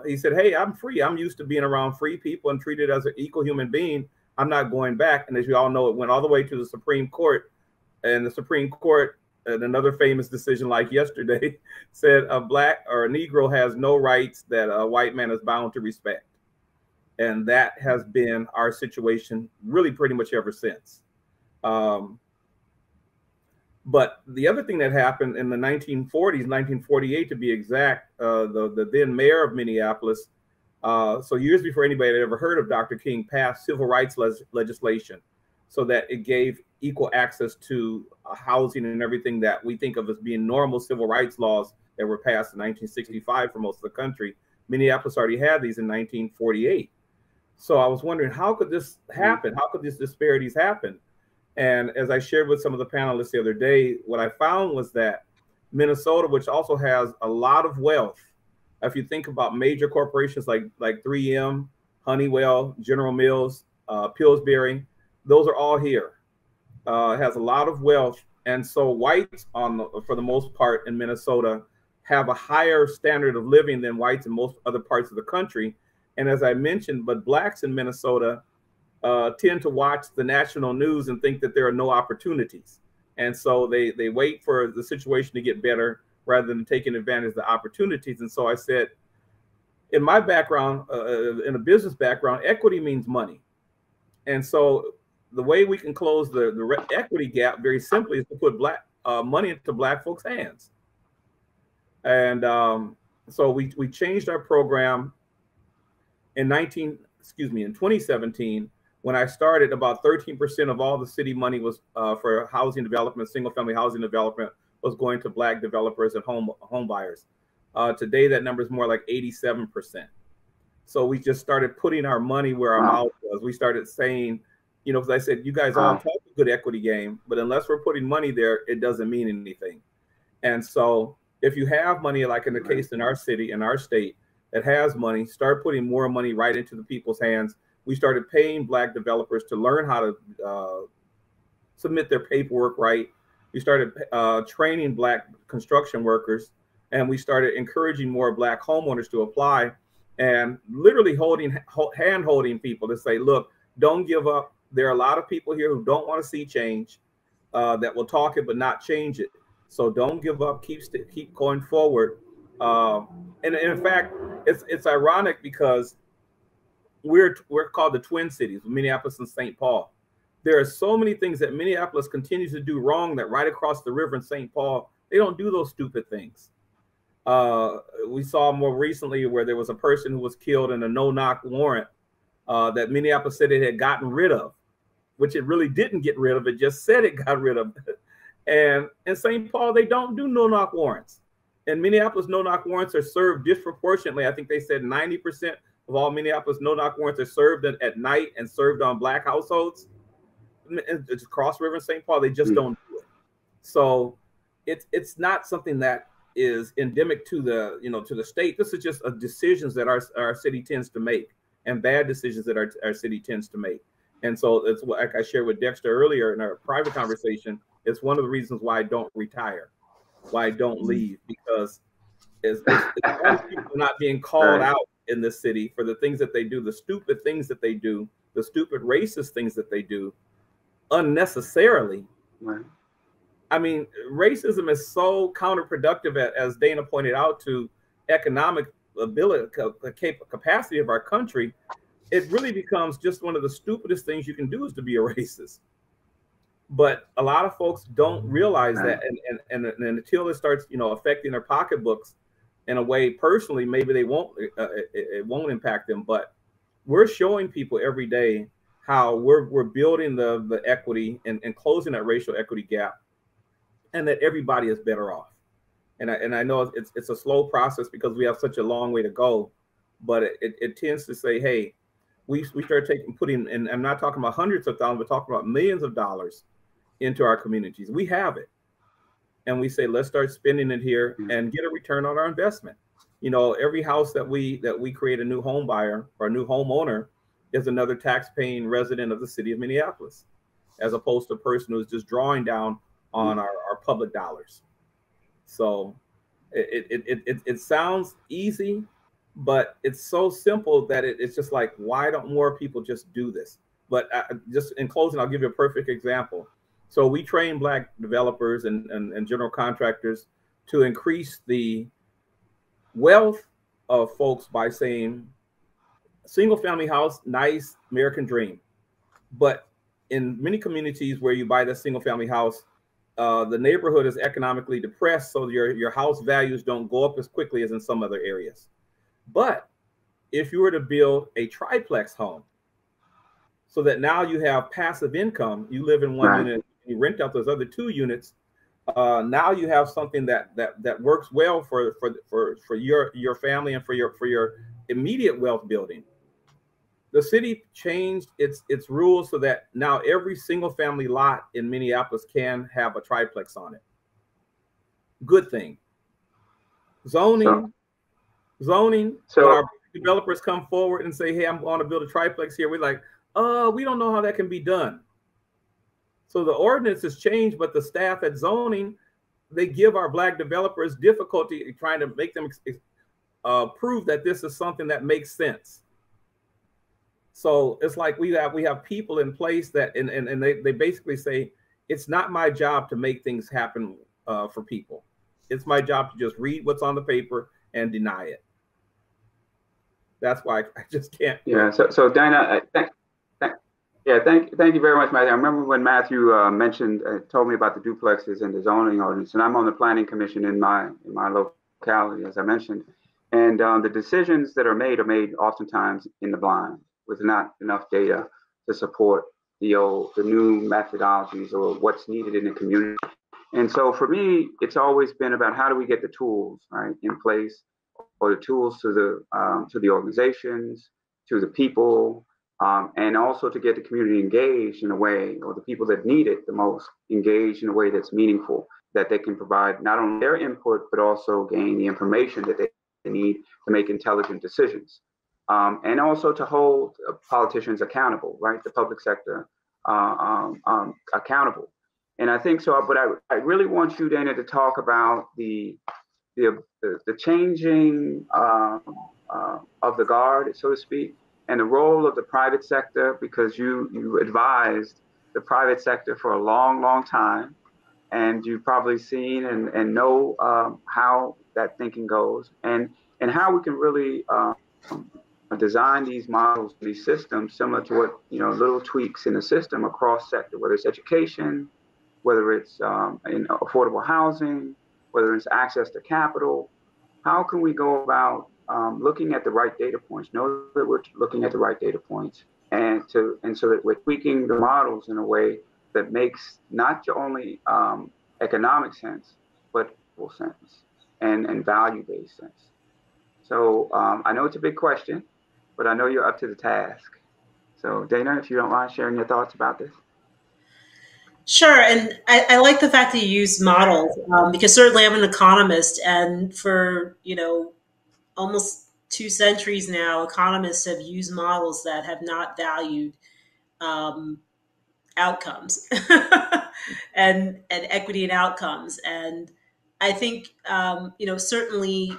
he said, hey, I'm free. I'm used to being around free people and treated as an equal human being. I'm not going back. And as you all know, it went all the way to the Supreme Court. And the Supreme Court, in another famous decision like yesterday, said a black or a Negro has no rights that a white man is bound to respect. And that has been our situation really pretty much ever since. But the other thing that happened in the 1940s, 1948 to be exact, the then mayor of Minneapolis, so years before anybody had ever heard of Dr. King, passed civil rights legislation so that it gave equal access to housing and everything that we think of as being normal civil rights laws that were passed in 1965 for most of the country. Minneapolis already had these in 1948. So I was wondering, how could this happen? How could these disparities happen? And as I shared with some of the panelists the other day, what I found was that Minnesota, which also has a lot of wealth, if you think about major corporations like 3M, Honeywell, General Mills, Pillsbury, those are all here. It has a lot of wealth. And so whites, for the most part in Minnesota, have a higher standard of living than whites in most other parts of the country. And as I mentioned, but blacks in Minnesota tend to watch the national news and think that there are no opportunities. And so they wait for the situation to get better rather than taking advantage of the opportunities. And so I said, in my background, in a business background, equity means money. And so the way we can close the equity gap very simply is to put money into black folks' hands. And so we changed our program in 2017. When I started, about 13% of all the city money was for housing development, single-family housing development, was going to black developers and home buyers. Today, that number is more like 87%. So we just started putting our money where our mouth was. We started saying, because I said, you guys all talk a good equity game, but unless we're putting money there, it doesn't mean anything. And so if you have money, like in the case in our city, in our state, that has money, start putting more money right into the people's hands. We started paying Black developers to learn how to submit their paperwork right. We started training Black construction workers, and we started encouraging more Black homeowners to apply, and literally hand-holding people to say, look, don't give up. There are a lot of people here who don't want to see change, that will talk it but not change it. So don't give up. Keep going forward. And in fact, it's ironic because we're called the Twin Cities, Minneapolis and St. Paul. There are so many things that Minneapolis continues to do wrong that right across the river in St. Paul, they don't do those stupid things. We saw more recently where there was a person who was killed in a no-knock warrant that Minneapolis said it had gotten rid of, which it really didn't get rid of. It just said it got rid of it. And in St. Paul, they don't do no-knock warrants. In Minneapolis, no-knock warrants are served disproportionately. I think they said 90% of all Minneapolis no-knock warrants are served at night and served on Black households. It's across river in St. Paul, they just don't do it. So it's not something that is endemic to the to the state. This is just decisions that our city tends to make, and bad decisions that our city tends to make. And so it's like I shared with Dexter earlier in our private conversation. It's one of the reasons why I don't retire, why I don't leave, because it's people not being called out in this city for the things that they do, the stupid things that they do, the stupid racist things that they do unnecessarily. Right. I mean, racism is so counterproductive, as Dana pointed out, to economic ability, capacity of our country. It really becomes just one of the stupidest things you can do is to be a racist. But a lot of folks don't realize that, and until it starts, affecting their pocketbooks in a way personally, maybe they won't. It won't impact them. But we're showing people every day how we're building the equity and closing that racial equity gap, and that everybody is better off. And I know it's a slow process because we have such a long way to go, but it tends to say, hey, we start putting, and I'm not talking about hundreds of thousands, but talking about millions of dollars into our communities. We have it, and we say, let's start spending it here and get a return on our investment. Every house that we create a new home buyer or a new homeowner is another tax-paying resident of the city of Minneapolis, as opposed to a person who's just drawing down on our public dollars. So it sounds easy, but it's so simple that it's just like, why don't more people just do this? But just in closing, I'll give you a perfect example. So we train Black developers and general contractors to increase the wealth of folks by saying, single family house, nice American dream. But in many communities where you buy the single family house, the neighborhood is economically depressed, so your house values don't go up as quickly as in some other areas. But if you were to build a triplex home, so that now you have passive income, you live in one unit, you rent out those other 2 units. Now you have something that works well for your family and for your immediate wealth building. The city changed its rules so that now every single family lot in Minneapolis can have a triplex on it. Good thing. Zoning. So when our developers come forward and say, hey, I'm going to build a triplex here, we're like, we don't know how that can be done. So the ordinance has changed, but the staff at zoning, they give our Black developers difficulty trying to make them prove that this is something that makes sense. So it's like we have people in place that and they basically say, it's not my job to make things happen for people. It's my job to just read what's on the paper and deny it. That's why I just can't. Yeah. So Dinah, thank you very much, Matthew. I remember when Matthew told me about the duplexes and the zoning ordinance, and I'm on the planning commission in my locality, as I mentioned. And the decisions that are made oftentimes in the blind, with not enough data to support the new methodologies or what's needed in the community. And so for me, it's always been about how do we get the tools in place, or the tools to the organizations, to the people, and also to get the community engaged in a way, or the people that need it the most, engaged in a way that's meaningful, that they can provide not only their input, but also gain the information that they need to make intelligent decisions. and also to hold politicians accountable, right? The public sector accountable. And I think so, but I really want you, Dana, to talk about the changing of the guard, so to speak, and the role of the private sector, because you advised the private sector for a long, long time, and you've probably seen and know how that thinking goes, and how we can really design these models, these systems, similar to what, little tweaks in the system across sector, whether it's education, whether it's in affordable housing, whether it's access to capital. How can we go about looking at the right data points, know that we're looking at the right data points, and so that we're tweaking the models in a way that makes not only economic sense, but full sense and value-based sense. So I know it's a big question, but I know you're up to the task. So Dana, if you don't mind sharing your thoughts about this. Sure, and I like the fact that you use models because certainly I'm an economist, and for almost 2 centuries now, economists have used models that have not valued outcomes and equity and outcomes. And I think certainly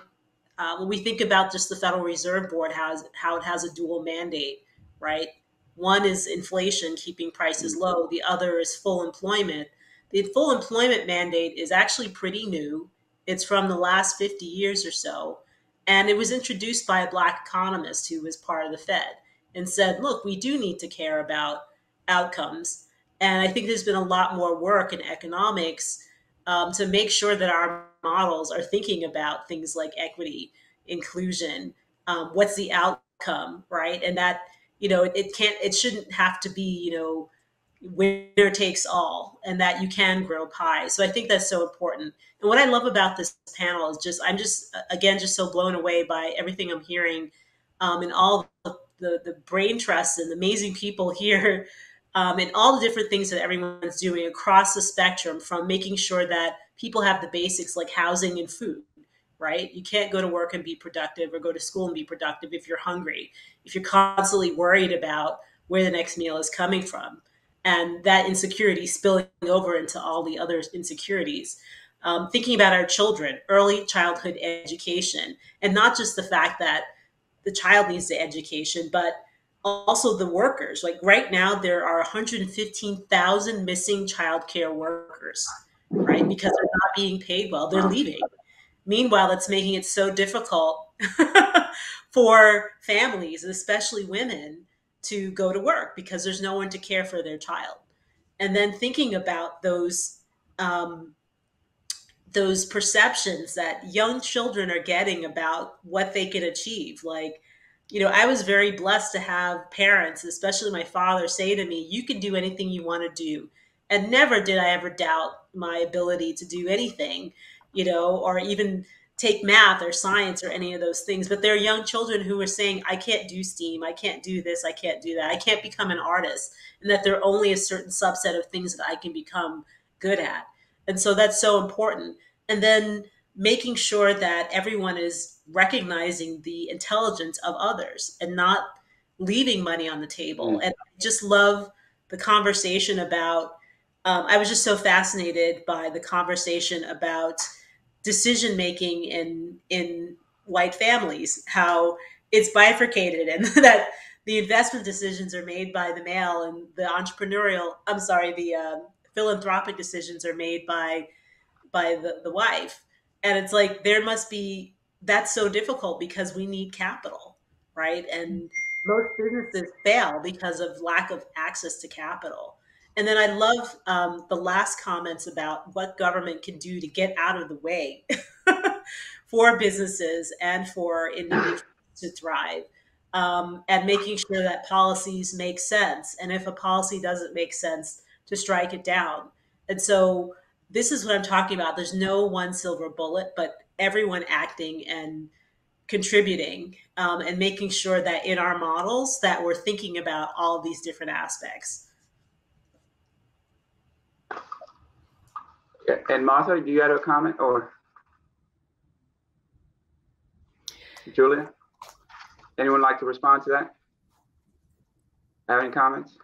when we think about just the Federal Reserve Board, how it has a dual mandate, right? One is inflation, keeping prices low. The other is full employment. The full employment mandate is actually pretty new. It's from the last 50 years or so. And it was introduced by a Black economist who was part of the Fed and said, look, we do need to care about outcomes. And I think there's been a lot more work in economics to make sure that our models are thinking about things like equity, inclusion, what's the outcome, right? And that, it shouldn't have to be, winner takes all, and that you can grow pie. So I think that's so important. And what I love about this panel is I'm just so blown away by everything I'm hearing, and all the brain trusts and amazing people here, and all the different things that everyone's doing across the spectrum, from making sure that people have the basics like housing and food, right? You can't go to work and be productive or go to school and be productive if you're hungry, if you're constantly worried about where the next meal is coming from. And that insecurity spilling over into all the other insecurities. Thinking about our children, early childhood education, and not just the fact that the child needs the education, but also the workers. Like right now, there are 115,000 missing childcare workers, right? Because they're not being paid well, they're leaving. Meanwhile, it's making it so difficult for families, especially women, to go to work because there's no one to care for their child. And then thinking about those perceptions that young children are getting about what they can achieve. Like, I was very blessed to have parents, especially my father, say to me, you can do anything you want to do. And never did I ever doubt my ability to do anything, or even take math or science or any of those things. But there are young children who are saying, I can't do STEAM, I can't do this, I can't do that, I can't become an artist, and that there are only a certain subset of things that I can become good at. And so that's so important. And then making sure that everyone is recognizing the intelligence of others and not leaving money on the table. And I just love the conversation about, I was just so fascinated by the conversation about decision-making in white families, how it's bifurcated, and that the investment decisions are made by the male and the philanthropic decisions are made by the wife. And it's like, that's so difficult because we need capital, right? And most businesses fail because of lack of access to capital. And then I love the last comments about what government can do to get out of the way for businesses and for individuals to thrive, and making sure that policies make sense. And if a policy doesn't make sense, to strike it down. And so this is what I'm talking about. There's no one silver bullet, but everyone acting and contributing, and making sure that in our models that we're thinking about all of these different aspects. And Martha, do you have a comment, or Julia? Anyone like to respond to that? Have any comments?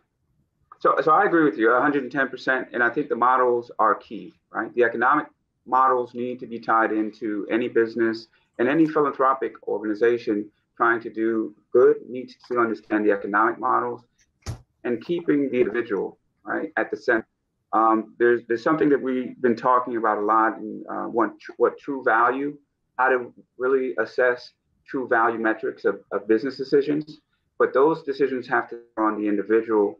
So I agree with you 110%, and I think the models are key, right? The economic models need to be tied into any business, and any philanthropic organization trying to do good needs to understand the economic models and keeping the individual, right, at the center. There's something that we've been talking about a lot in what true value, how to really assess true value metrics of business decisions, but those decisions have to be on the individual.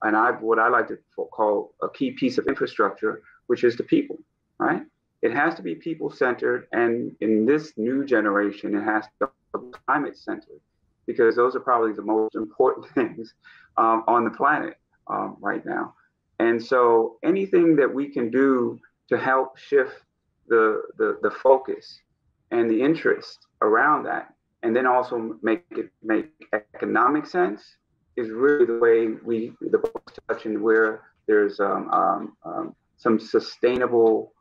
And what I like to call a key piece of infrastructure, which is the people, right? It has to be people-centered, and in this new generation, it has to be climate-centered, because those are probably the most important things on the planet right now. And so anything that we can do to help shift the focus and the interest around that, and then also make economic sense, is really the way the book's touching, where there's some sustainable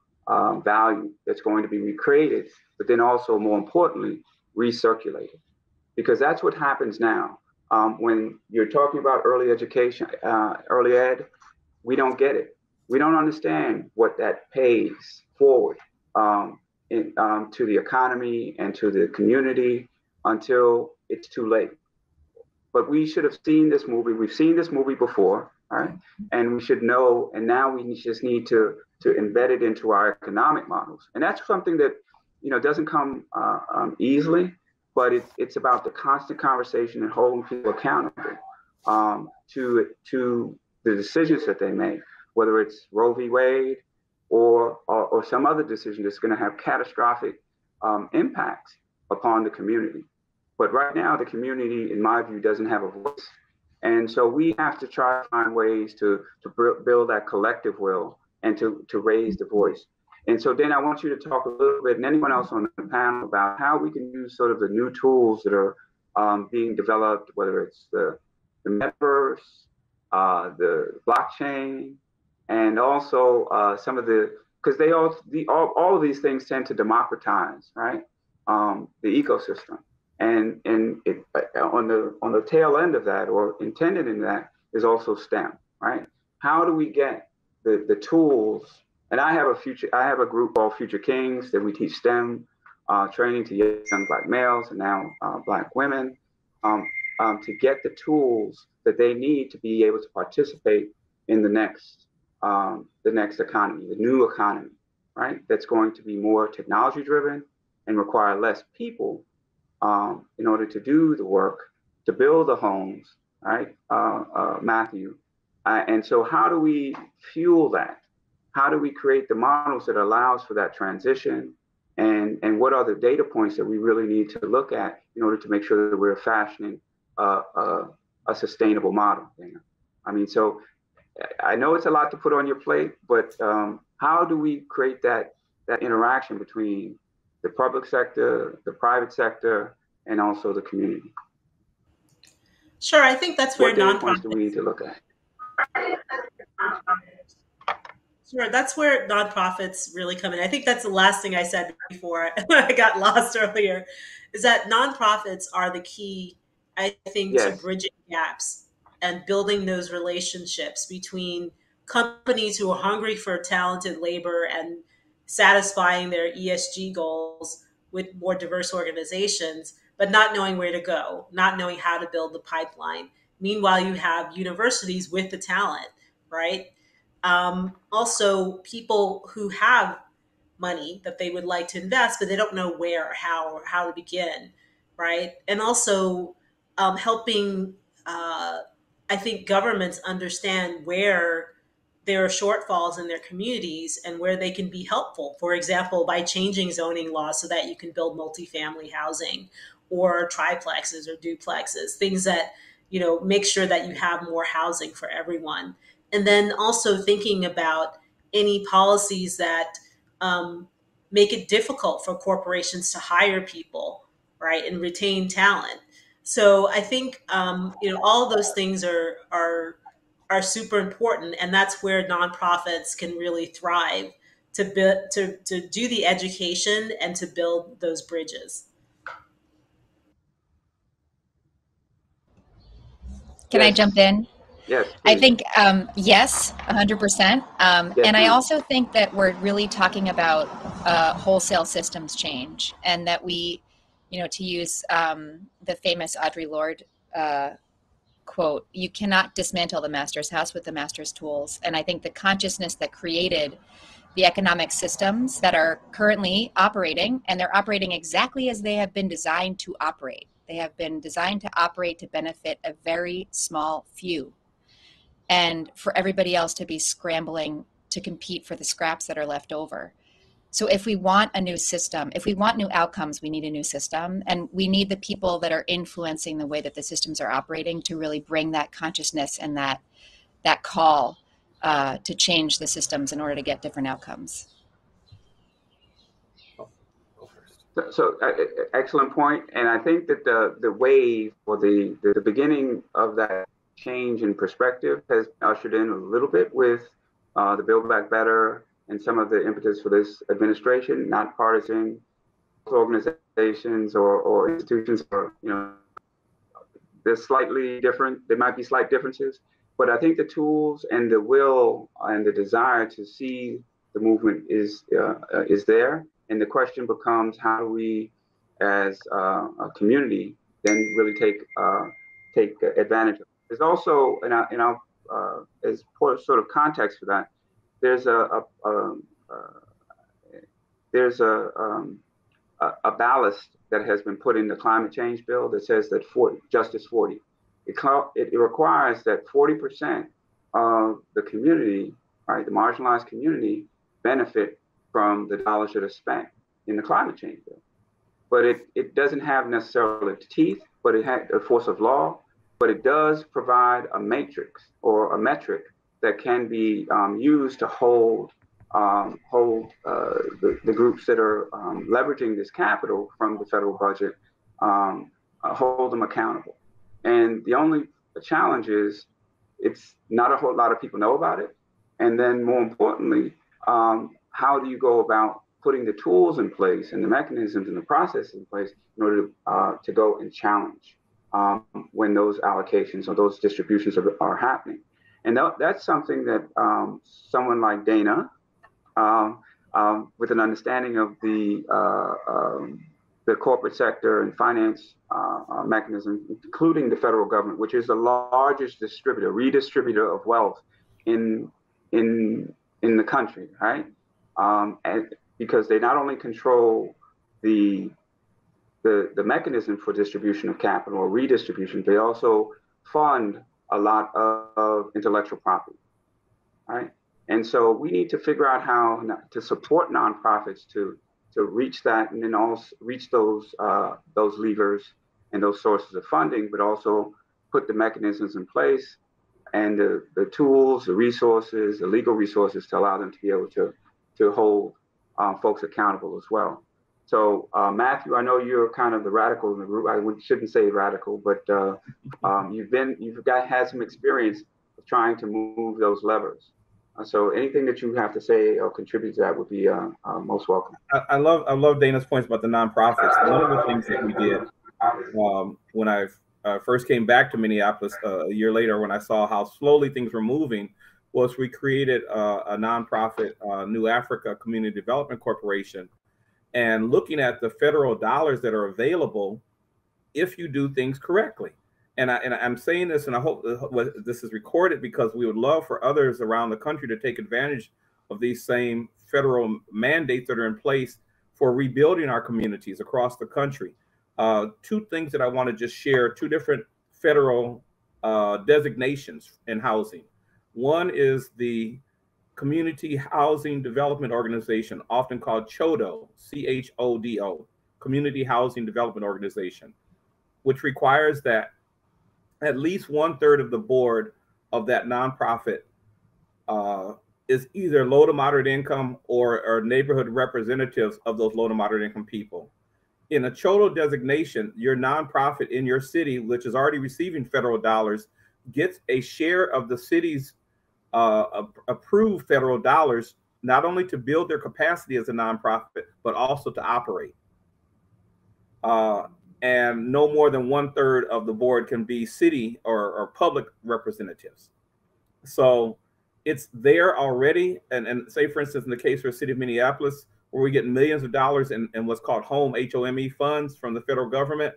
value that's going to be recreated, but then also, more importantly, recirculated. Because that's what happens now. When you're talking about early education, early ed, we don't get it. We don't understand what that pays forward to the economy and to the community until it's too late. But we should have seen this movie. We've seen this movie before, right? And we should know, and now we just need to embed it into our economic models. And that's something that, doesn't come easily, but it's about the constant conversation and holding people accountable to the decisions that they make, whether it's Roe v. Wade or some other decision that's going to have catastrophic impacts upon the community. But right now, the community, in my view, doesn't have a voice. And so we have to try to find ways to build that collective will and to raise the voice. And so then I want you to talk a little bit, and anyone else on the panel, about how we can use sort of the new tools that are being developed, whether it's the metaverse, the blockchain, and also some of because all of these things tend to democratize, right, the ecosystem. And it, on the tail end of that, or intended in that, is also STEM, right? How do we get the tools? And I have a group called Future Kings that we teach STEM training to young Black males and now Black women to get the tools that they need to be able to participate in the next economy, the new economy, right? That's going to be more technology driven and require less people in order to do the work, to build the homes, right, Matthew? And so how do we fuel that? How do we create the models that allows for that transition? And what are the data points that we really need to look at in order to make sure that we're fashioning a sustainable model? I mean, so I know it's a lot to put on your plate, but how do we create that interaction between the public sector, the private sector, and also the community? Sure, I think that's where nonprofits. What points do we need to look at? Sure, that's where nonprofits really come in. I think that's the last thing I said before I got lost earlier, is that nonprofits are the key, I think, to bridging gaps and building those relationships between companies who are hungry for talented labor and satisfying their ESG goals with more diverse organizations, but not knowing where to go, not knowing how to build the pipeline. Meanwhile, you have universities with the talent, right? Also, people who have money that they would like to invest, but they don't know where or how to begin, right? And also helping, I think, governments understand where there are shortfalls in their communities and where they can be helpful. For example, by changing zoning laws so that you can build multifamily housing or triplexes or duplexes, things that, make sure that you have more housing for everyone. And then also thinking about any policies that make it difficult for corporations to hire people, right, and retain talent. So I think all of those things are super important, and that's where nonprofits can really thrive to do the education and to build those bridges. Can I jump in? Yes, please. I think, yes, 100%. And I also think that we're really talking about wholesale systems change, and that we, to use the famous Audre Lorde quote, you cannot dismantle the master's house with the master's tools. And I think the consciousness that created the economic systems that are currently operating, and they're operating exactly as they have been designed to operate. They have been designed to operate to benefit a very small few, and for everybody else to be scrambling to compete for the scraps that are left over. So if we want a new system, if we want new outcomes, we need a new system, and we need the people that are influencing the way that the systems are operating to really bring that consciousness and that call to change the systems in order to get different outcomes. So excellent point. And I think that the wave, or the beginning of that change in perspective has ushered in a little bit with the Build Back Better and some of the impetus for this administration, not partisan organizations or institutions, or, they're slightly different. There might be slight differences, but I think the tools and the will and the desire to see the movement is there. And the question becomes, how do we, as a community, then really take advantage of it? There's also, as sort of context for that, there's a ballast that has been put in the climate change bill that says that Justice 40. It requires that 40% of the community, right, the marginalized community, benefit from the dollars that are spent in the climate change bill. But it doesn't have necessarily teeth, but it has a force of law, but it does provide a matrix or a metric that can be used to hold the groups that are leveraging this capital from the federal budget, hold them accountable. And the only challenge is it's not a whole lot of people know about it. And then more importantly, how do you go about putting the tools in place and the mechanisms and the processes in place in order to go and challenge when those allocations or those distributions are happening? And that's something that someone like Dana, with an understanding of the corporate sector and finance mechanism, including the federal government, which is the largest redistributor of wealth in the country, right? And because they not only control the mechanism for distribution of capital or redistribution, they also fund a lot of intellectual property, right? And so we need to figure out how to support nonprofits to reach that, and then also reach those levers and those sources of funding, but also put the mechanisms in place and the tools, the resources, the legal resources to allow them to be able to hold folks accountable as well. So Matthew, I know you're kind of the radical in the group. I shouldn't say radical, but you've had some experience of trying to move those levers. So anything that you have to say or contribute to that would be most welcome. I love Dana's points about the nonprofits. One of the things that we did when I first came back to Minneapolis a year later, when I saw how slowly things were moving, was we created a nonprofit, New Africa Community Development Corporation, and looking at the federal dollars that are available if you do things correctly. And I'm saying this, and I hope this is recorded, because we would love for others around the country to take advantage of these same federal mandates that are in place for rebuilding our communities across the country. Two things that I want to just share, two different federal designations in housing. One is the Community Housing Development Organization, often called CHODO, C-H-O-D-O, Community Housing Development Organization, which requires that at least 1/3 of the board of that nonprofit is either low to moderate income or neighborhood representatives of those low to moderate income people. In a CHODO designation, your nonprofit in your city, which is already receiving federal dollars, gets a share of the city's approved federal dollars, not only to build their capacity as a nonprofit, but also to operate. and no more than 1/3 of the board can be city or public representatives. So it's there already. And say, for instance, in the case for the city of Minneapolis, where we get millions of dollars in what's called home, HOME funds from the federal government,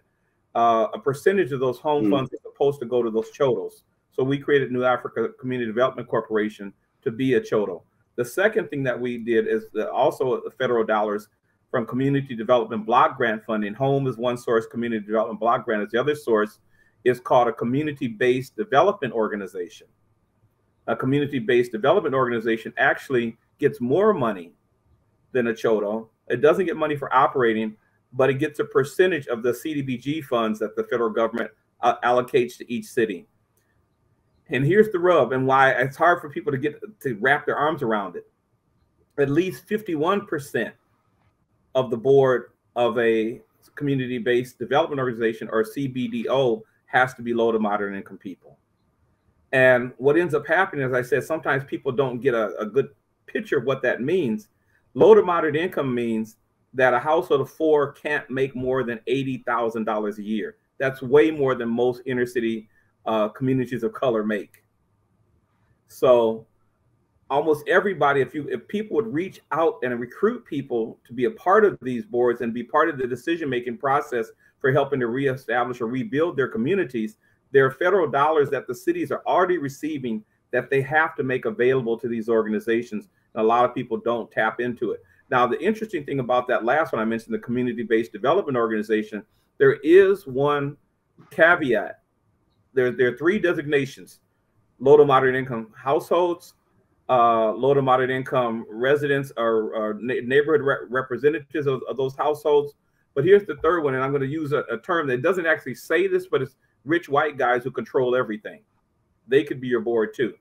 a percentage of those home funds is supposed to go to those CHODOs. So we created New Africa Community Development Corporation to be a CHODO. The second thing that we did is also the federal dollars from Community Development Block Grant funding. Home is one source, Community Development Block Grant is the other source. Is called a community-based development organization. A community-based development organization actually gets more money than a CHODO. It doesn't get money for operating, but it gets a percentage of the CDBG funds that the federal government allocates to each city. And here's the rub, and why it's hard for people to wrap their arms around it. At least 51% of the board of a community-based development organization, or CBDO, has to be low to moderate income people. And what ends up happening, as I said, sometimes people don't get a good picture of what that means. Low to moderate income means that a household of 4 can't make more than $80,000 a year. That's way more than most inner city communities of color make. So almost everybody, if people would reach out and recruit people to be a part of these boards and be part of the decision-making process for helping to reestablish or rebuild their communities, there are federal dollars that the cities are already receiving that they have to make available to these organizations. And a lot of people don't tap into it. Now, the interesting thing about that last one I mentioned, the community-based development organization, there is one caveat. There are 3 designations: low to moderate income households, low to moderate income residents or neighborhood representatives of those households. But here's the third one, and I'm going to use a term that doesn't actually say this, but it's rich white guys who control everything. They could be your board too.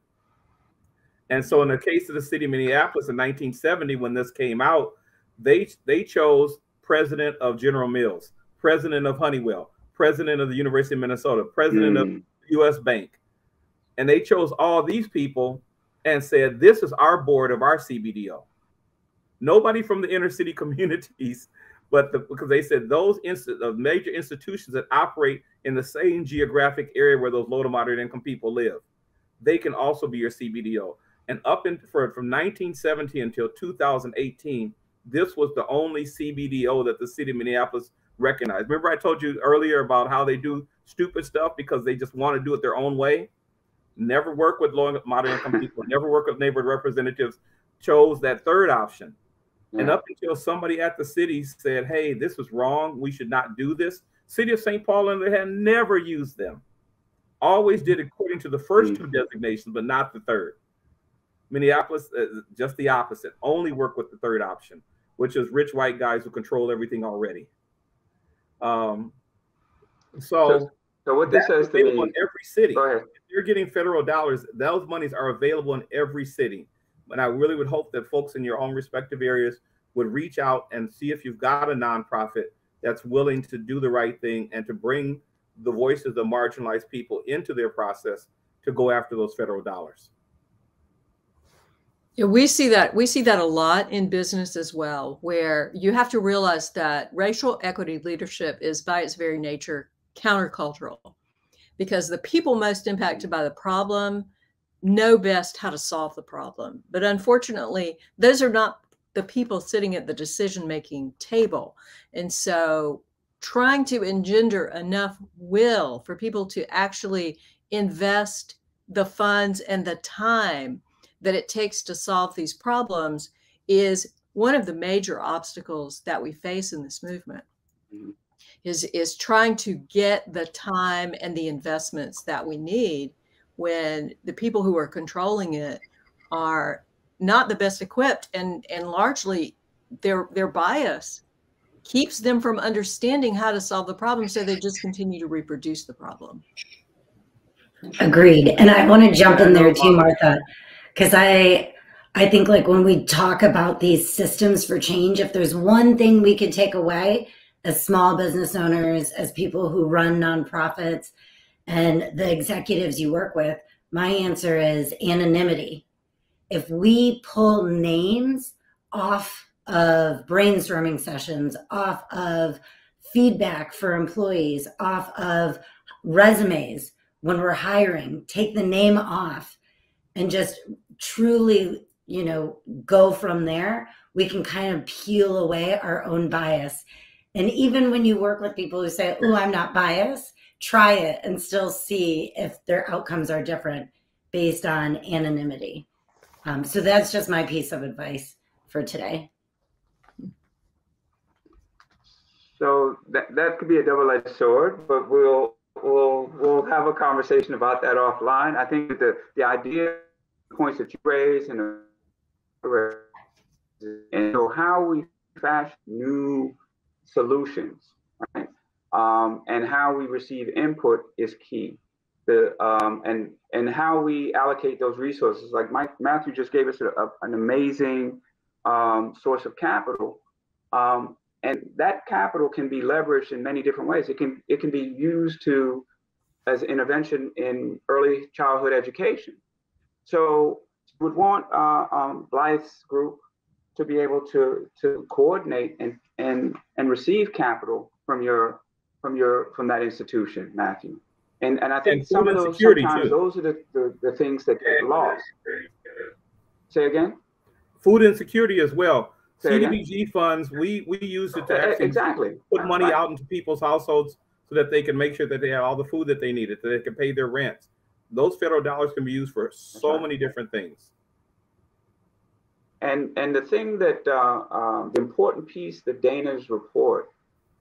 And so in the case of the city of Minneapolis in 1970, when this came out, they chose president of General Mills, president of Honeywell, president of the University of Minnesota, president of US Bank. And they chose all these people and said, this is our board of our CBDO. Nobody from the inner city communities, but because they said those major institutions that operate in the same geographic area where those low to moderate income people live, they can also be your CBDO. And from 1970 until 2018, this was the only CBDO that the city of Minneapolis recognized. Remember I told you earlier about how they do stupid stuff because they just want to do it their own way? Never work with low and moderate income people, never work with neighborhood representatives, chose that third option. Yeah. And up until somebody at the city said, hey, this was wrong, we should not do this, city of St. Paul and they had never used them. Always did according to the first 2 designations, but not the third. Minneapolis, just the opposite, only work with the third option, which is rich white guys who control everything already. So what this says to me, in every city, if you're getting federal dollars, those monies are available in every city. But I really would hope that folks in your own respective areas would reach out and see if you've got a nonprofit that's willing to do the right thing and to bring the voices of marginalized people into their process to go after those federal dollars. Yeah, we see that a lot in business as well, where you have to realize that racial equity leadership is by its very nature countercultural, because the people most impacted by the problem know best how to solve the problem. But unfortunately, those are not the people sitting at the decision-making table. And so trying to engender enough will for people to actually invest the funds and the time that it takes to solve these problems is one of the major obstacles that we face in this movement. Is trying to get the time and the investments that we need when the people who are controlling it are not the best equipped, and largely their bias keeps them from understanding how to solve the problem, so they just continue to reproduce the problem. Agreed. And I want to jump in there too, Martha, because I think, like, when we talk about these systems for change, if there's one thing we could take away as small business owners, as people who run nonprofits, and the executives you work with, my answer is anonymity. If we pull names off of brainstorming sessions, off of feedback for employees off of resumes when we're hiring, take the name off, and just truly, you know, go from there, we can kind of peel away our own bias. And even when you work with people who say, oh, I'm not biased, try it and still see if their outcomes are different based on anonymity. So that's just my piece of advice for today. So that could be a double-edged sword, but we'll have a conversation about that offline. I think that the idea, points that you raised, and so how we fashion new solutions, right? And how we receive input is key. And how we allocate those resources. Like Matthew just gave us an amazing source of capital. And that capital can be leveraged in many different ways. It can be used as intervention in early childhood education. So would want Blythe's group to be able to coordinate and receive capital from that institution, Matthew. And I think some of those sometimes those are the things that get lost. Say again? Food insecurity as well. CDBG funds, we use it to actually put money out into people's households so that they can make sure that they have all the food that they needed, so they can pay their rents. Those federal dollars can be used for so many different things. And the thing that the important piece that Dana's report,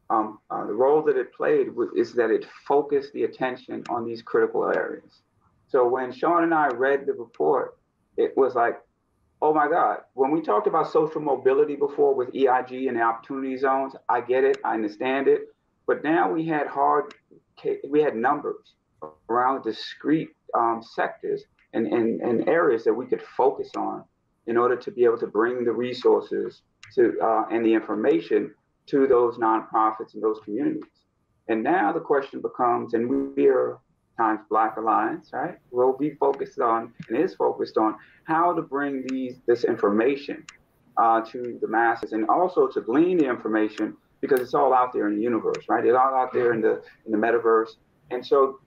the role that it played is that it focused the attention on these critical areas. So when Sean and I read the report, it was like, oh my God, when we talked about social mobility before with EIG and the opportunity zones, I get it, I understand it. But now we had numbers around discrete sectors and areas that we could focus on in order to be able to bring the resources to and the information to those nonprofits and those communities. And now the question becomes, and we are times Black Alliance, right? Will be focused on and is focused on how to bring this information to the masses, and also to glean the information, because it's all out there in the universe, right? It's all out there in the metaverse. And so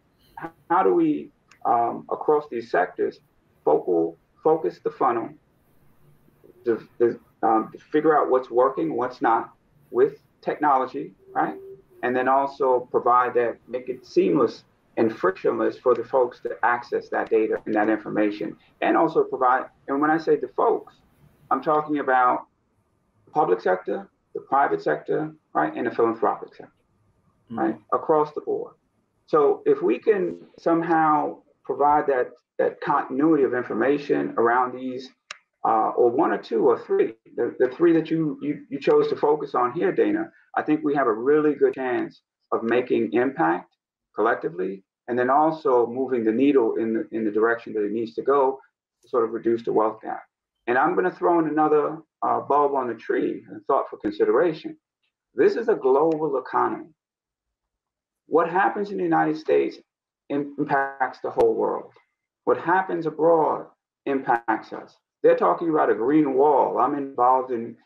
how do we, across these sectors, focus the funnel to figure out what's working, what's not with technology, right? And then also provide that, make it seamless and frictionless for the folks to access that data and that information. And also provide, and when I say the folks, I'm talking about the public sector, the private sector, right? And the philanthropic sector, right? Across the board. So if we can somehow provide that continuity of information around these, or one or two or three, the three that you chose to focus on here, Dana, I think we have a really good chance of making impact collectively, and then also moving the needle in the direction that it needs to go to sort of reduce the wealth gap. And I'm going to throw in another bulb on the tree, and thought for consideration. This is a global economy. What happens in the United States impacts the whole world. What happens abroad impacts us. They're talking about a green wall. I'm involved in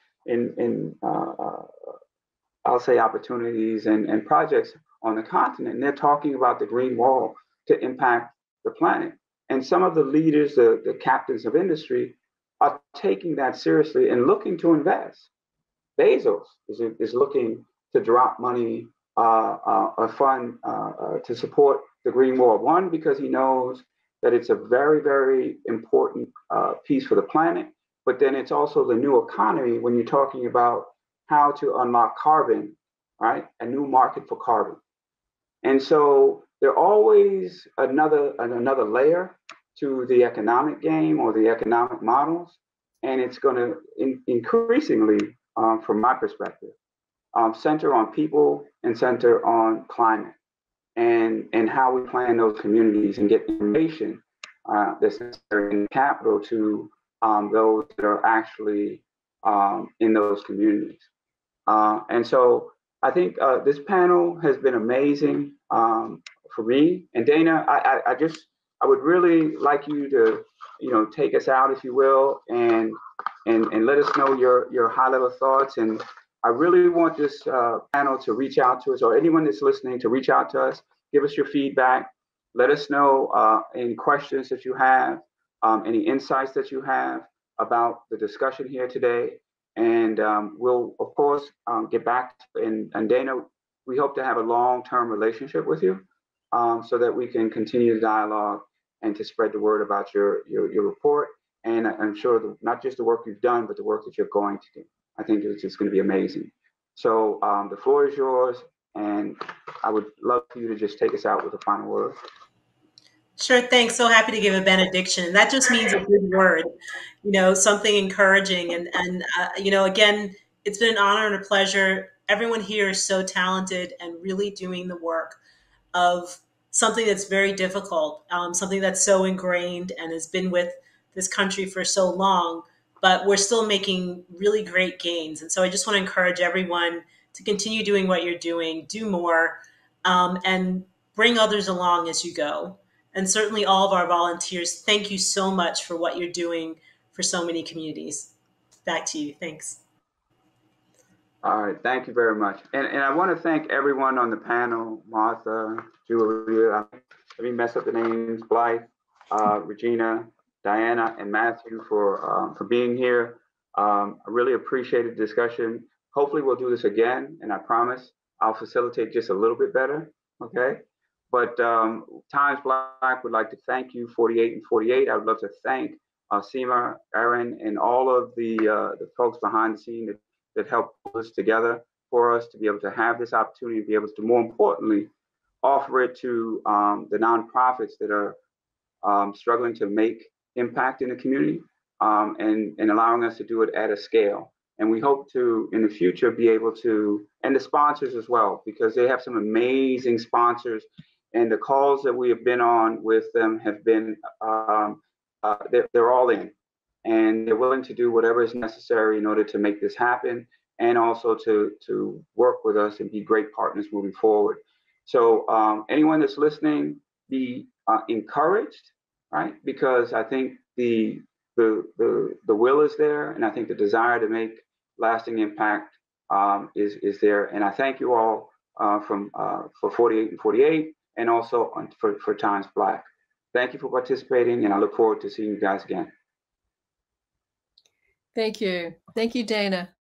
I'll say opportunities and projects on the continent. And they're talking about the green wall to impact the planet. And some of the leaders, the captains of industry, are taking that seriously and looking to invest. Bezos is looking to drop money, a fund to support the green wall. One, because he knows that it's a very, very important piece for the planet, but then it's also the new economy when you're talking about how to unlock carbon, right? A new market for carbon. And so there always another layer to the economic game or the economic models. And it's going to increasingly, from my perspective, center on people and center on climate and how we plan those communities and get information that's necessary in capital to those that are actually in those communities. And so I think this panel has been amazing for me. And Dana, I would really like you to, take us out, if you will, and let us know your high level thoughts and I really want this panel to reach out to us, or anyone that's listening to reach out to us, give us your feedback, let us know any questions that you have, any insights that you have about the discussion here today. And we'll, of course, get back. And Dana, we hope to have a long-term relationship with you so that we can continue the dialogue and to spread the word about your report. And I'm sure not just the work you've done, but the work that you're going to do. I think it's just going to be amazing. So the floor is yours, and I would love for you to just take us out with a final word. Sure, thanks. So happy to give a benediction. That just means a good word, you know, something encouraging. And you know, again, it's been an honor and a pleasure. Everyone here is so talented and really doing the work of something that's very difficult, something that's so ingrained and has been with this country for so long, but we're still making really great gains. And so I just want to encourage everyone to continue doing what you're doing, do more, and bring others along as you go. And certainly all of our volunteers, thank you so much for what you're doing for so many communities. Back to you. Thanks. All right. Thank you very much. And I want to thank everyone on the panel, Martha, Julia, let me mess up the names, Blythe, Regina, Diana, and Matthew for being here. I really appreciated the discussion. Hopefully we'll do this again, and I promise I'll facilitate just a little bit better, okay? But Times Black would like to thank you, 48 and 48. I would love to thank Seema, Aaron, and all of the folks behind the scene that helped put this together for us to be able to have this opportunity and be able to, more importantly, offer it to the nonprofits that are struggling to make impact in the community and allowing us to do it at a scale. And we hope to, in the future, be able to, and the sponsors as well, because they have some amazing sponsors. And the calls that we have been on with them have been, they're all in. And they're willing to do whatever is necessary in order to make this happen, and also to work with us and be great partners moving forward. So anyone that's listening, be encouraged, right? Because I think the will is there, and I think the desire to make lasting impact is there. And I thank you all for 48 and 48, and also for Times Black. Thank you for participating, and I look forward to seeing you guys again. Thank you. Thank you, Dana.